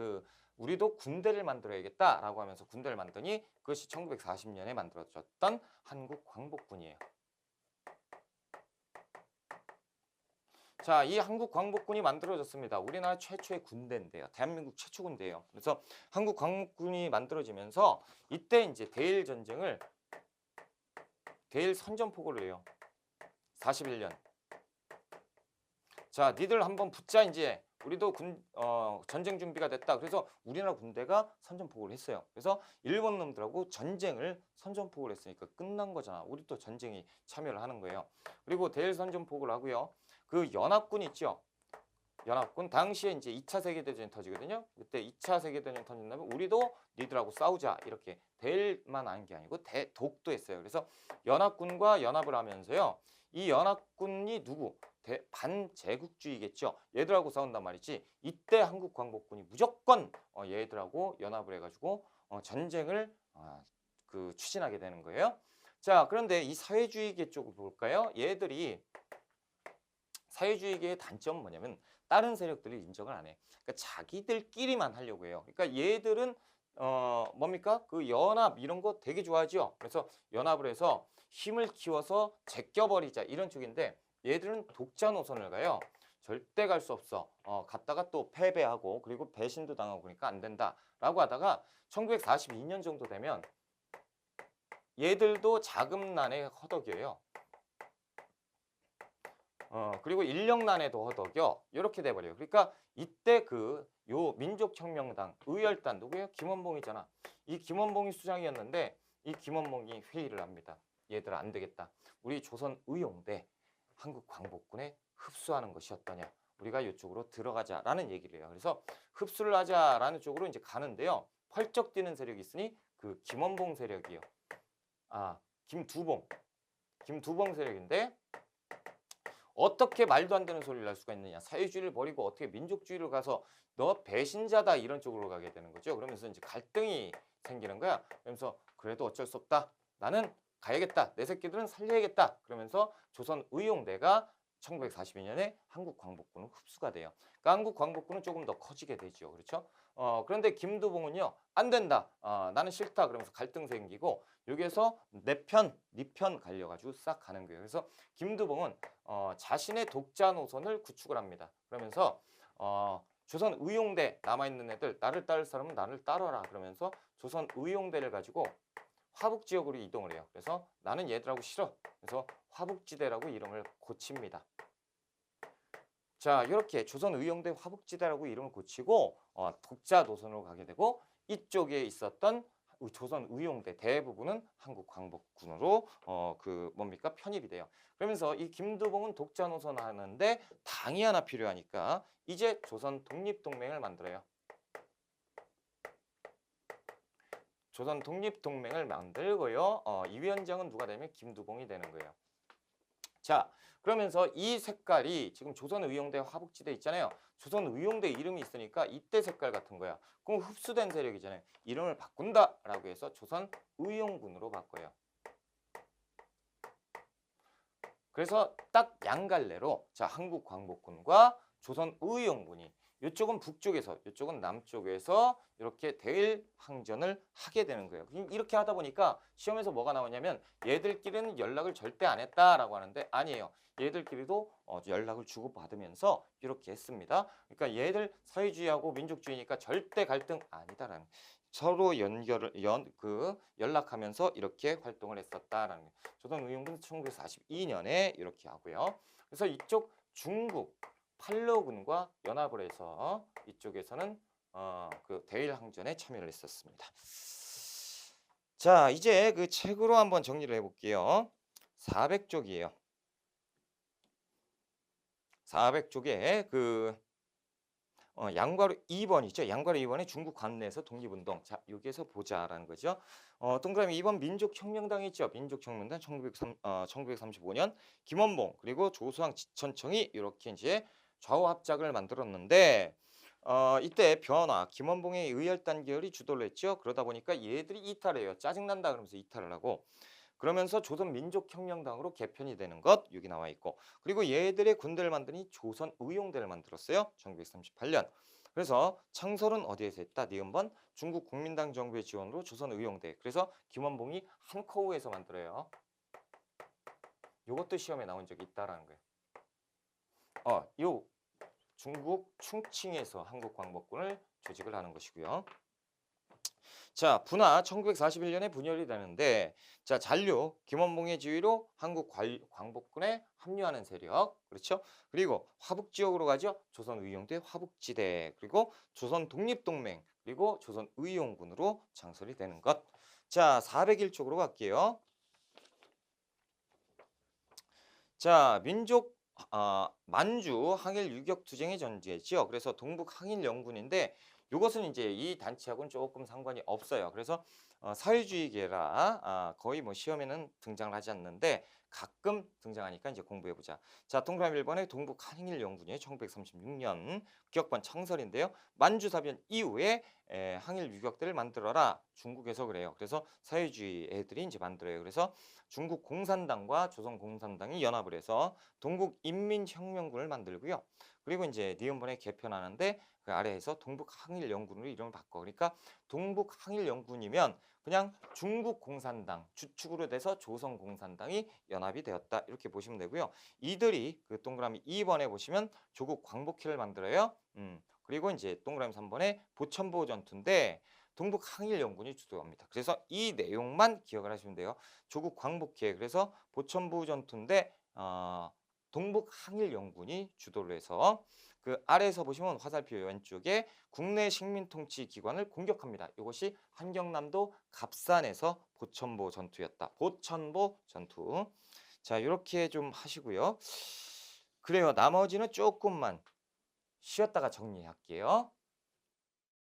우리도 군대를 만들어야겠다라고 하면서 군대를 만드니 그것이 1940년에 만들어졌던 한국광복군이에요. 자, 이 한국광복군이 만들어졌습니다. 우리나라 최초의 군대인데요. 대한민국 최초 군대예요. 그래서 한국광복군이 만들어지면서 이때 이제 대일 선전포고를 해요. 41년. 자, 니들 한번 붙자 이제. 우리도 전쟁 준비가 됐다. 그래서 우리나라 군대가 선전포고를 했어요. 그래서 일본 놈들하고 전쟁을 선전포고를 했으니까 끝난 거잖아. 우리도 전쟁에 참여를 하는 거예요. 그리고 대일 선전포고를 하고요. 그 연합군 있죠. 연합군 당시에 이제 2차 세계대전이 터지거든요. 그때 2차 세계대전이 터진다면 우리도 니들하고 싸우자 이렇게 대일만 한 게 아니고 대독도 했어요. 그래서 연합군과 연합을 하면서요. 이 연합군이 누구? 반제국주의겠죠. 얘들하고 싸운단 말이지. 이때 한국 광복군이 무조건 얘들하고 연합을 해가지고 전쟁을 추진하게 되는 거예요. 자, 그런데 이 사회주의계 쪽을 볼까요? 얘들이 사회주의계의 단점은 뭐냐면 다른 세력들이 인정을 안 해. 그러니까 자기들끼리만 하려고 해요. 그러니까 얘들은 뭡니까? 그 연합 이런 거 되게 좋아하죠. 그래서 연합을 해서 힘을 키워서 제껴버리자 이런 쪽인데 얘들은 독자 노선을 가요. 절대 갈 수 없어. 갔다가 또 패배하고 그리고 배신도 당하고 그러니까 안 된다라고 하다가 1942년 정도 되면 얘들도 자금난에 허덕여요. 그리고 인력난에도 허덕여 이렇게 돼버려요. 그러니까 이때 요 민족혁명당 의열단 누구예요? 김원봉이잖아. 이 김원봉이 수장이었는데 이 김원봉이 회의를 합니다. 얘들아 안 되겠다. 우리 조선 의용대 한국 광복군에 흡수하는 것이 어떠냐. 우리가 이쪽으로 들어가자라는 얘기를 해요. 그래서 흡수를 하자라는 쪽으로 이제 가는데요. 펄쩍 뛰는 세력이 있으니 그 김원봉 세력이요. 김두봉 세력인데 어떻게 말도 안 되는 소리를 할 수가 있느냐. 사회주의를 버리고 어떻게 민족주의를 가서 너 배신자다 이런 쪽으로 가게 되는 거죠. 그러면서 이제 갈등이 생기는 거야. 그러면서 그래도 어쩔 수 없다. 나는 가야겠다. 내 새끼들은 살려야겠다. 그러면서 조선의용대가 1942년에 한국광복군은 흡수가 돼요. 그러니까 한국광복군은 조금 더 커지게 되죠. 그렇죠? 그런데 김두봉은요. 안 된다. 나는 싫다. 그러면서 갈등 생기고 여기에서 네 편 갈려가지고 싹 가는 거예요. 그래서 김두봉은 자신의 독자 노선을 구축을 합니다. 그러면서 조선의용대 남아있는 애들 나를 따를 사람은 나를 따르라. 그러면서 조선의용대를 가지고 화북지역으로 이동을 해요. 그래서 나는 얘들하고 싫어. 그래서 화북지대라고 이름을 고칩니다. 자, 이렇게 조선의용대 화북지대라고 이름을 고치고 독자 노선으로 가게 되고 이쪽에 있었던 조선의용대 대부분은 한국광복군으로 편입이 돼요. 그러면서 이 김두봉은 독자 노선 하는데 당이 하나 필요하니까 이제 조선 독립동맹을 만들어요. 조선 독립동맹을 만들고요. 이 위원장은 누가 되면 김두봉이 되는 거예요. 자, 그러면서 이 색깔이 지금 조선의용대 화북지대 있잖아요. 조선의용대 이름이 있으니까 이때 색깔 같은 거야. 그럼 흡수된 세력이잖아요. 이름을 바꾼다라고 해서 조선의용군으로 바꿔요. 그래서 딱 양갈래로 자 한국광복군과 조선의용군이 이쪽은 북쪽에서 이쪽은 남쪽에서 이렇게 대일 항전을 하게 되는 거예요. 이렇게 하다 보니까 시험에서 뭐가 나오냐면 얘들끼리는 연락을 절대 안 했다라고 하는데 아니에요. 얘들끼리도 연락을 주고받으면서 이렇게 했습니다. 그러니까 얘들 사회주의하고 민족주의니까 절대 갈등 아니다라는 서로 연락하면서 이렇게 활동을 했었다라는 거예요. 조선의용군 1942년에 이렇게 하고요. 그래서 이쪽 중국 팔로군과 연합을 해서 이쪽에서는 대일 항전에 참여를 했었습니다. 자, 이제 그 책으로 한번 정리를 해볼게요. 400쪽이에요. 400쪽에 양괄호 2번이죠. 양괄호 2번에 중국 관내에서 독립운동. 자, 여기에서 보자라는 거죠. 동그라미 2번 민족혁명당이 있죠. 민족혁명당 1935년 김원봉 그리고 조수왕 지천청이 이렇게 이제 좌우 합작을 만들었는데 이때 변화 김원봉의 의열단 계열이 주도를 했죠. 그러다 보니까 얘들이 이탈해요. 짜증난다 그러면서 이탈을 하고 그러면서 조선민족혁명당으로 개편이 되는 것 여기 나와 있고 그리고 얘들의 군대를 만드니 조선의용대를 만들었어요. 1938년. 그래서 창설은 어디에서 했다? 니은번 중국 국민당 정부의 지원으로 조선의용대. 그래서 김원봉이 한커우에서 만들어요. 요것도 시험에 나온 적이 있다라는 거예요. 요 중국 충칭에서 한국광복군을 조직을 하는 것이고요. 자, 분화 1941년에 분열이 되는데 자, 잔류 김원봉의 지휘로 한국 광복군에 합류하는 세력. 그렇죠? 그리고 화북 지역으로 가죠. 조선 의용대 화북지대. 그리고 조선 독립동맹. 그리고 조선 의용군으로 창설이 되는 것. 자, 401쪽으로 갈게요. 자, 만주 항일 유격 투쟁의 전제죠. 그래서 동북 항일 연군인데 이것은 이제 이 단체하고는 조금 상관이 없어요. 그래서 사회주의계라 거의 뭐 시험에는 등장을 하지 않는데 가끔 등장하니까 이제 공부해 보자. 자, 동그라미 1번에 동북 항일 연군이 1936년 기업관 창설인데요. 만주사변 이후에 항일 유격대를 만들어라. 중국에서 그래요. 그래서 사회주의 애들이 이제 만들어요. 그래서 중국 공산당과 조선 공산당이 연합을 해서 동북인민혁명군을 만들고요. 그리고 이제 니은번에 개편하는데 그 아래에서 동북항일연군으로 이름을 바꿔. 그러니까 동북항일연군이면 그냥 중국 공산당 주축으로 돼서 조선 공산당이 연합이 되었다. 이렇게 보시면 되고요. 이들이 그 동그라미 2번에 보시면 조국 광복회를 만들어요. 그리고 이제 동그라미 3번에 보천보 전투인데 동북 항일연군이 주도합니다. 그래서 이 내용만 기억을 하시면 돼요. 조국 광복회 그래서 보천보 전투인데 동북 항일연군이 주도를 해서 그 아래에서 보시면 화살표 왼쪽에 국내 식민통치 기관을 공격합니다. 이것이 한경남도 갑산에서 보천보 전투였다. 보천보 전투. 자, 이렇게 좀 하시고요. 그래요. 나머지는 조금만 쉬었다가 정리할게요.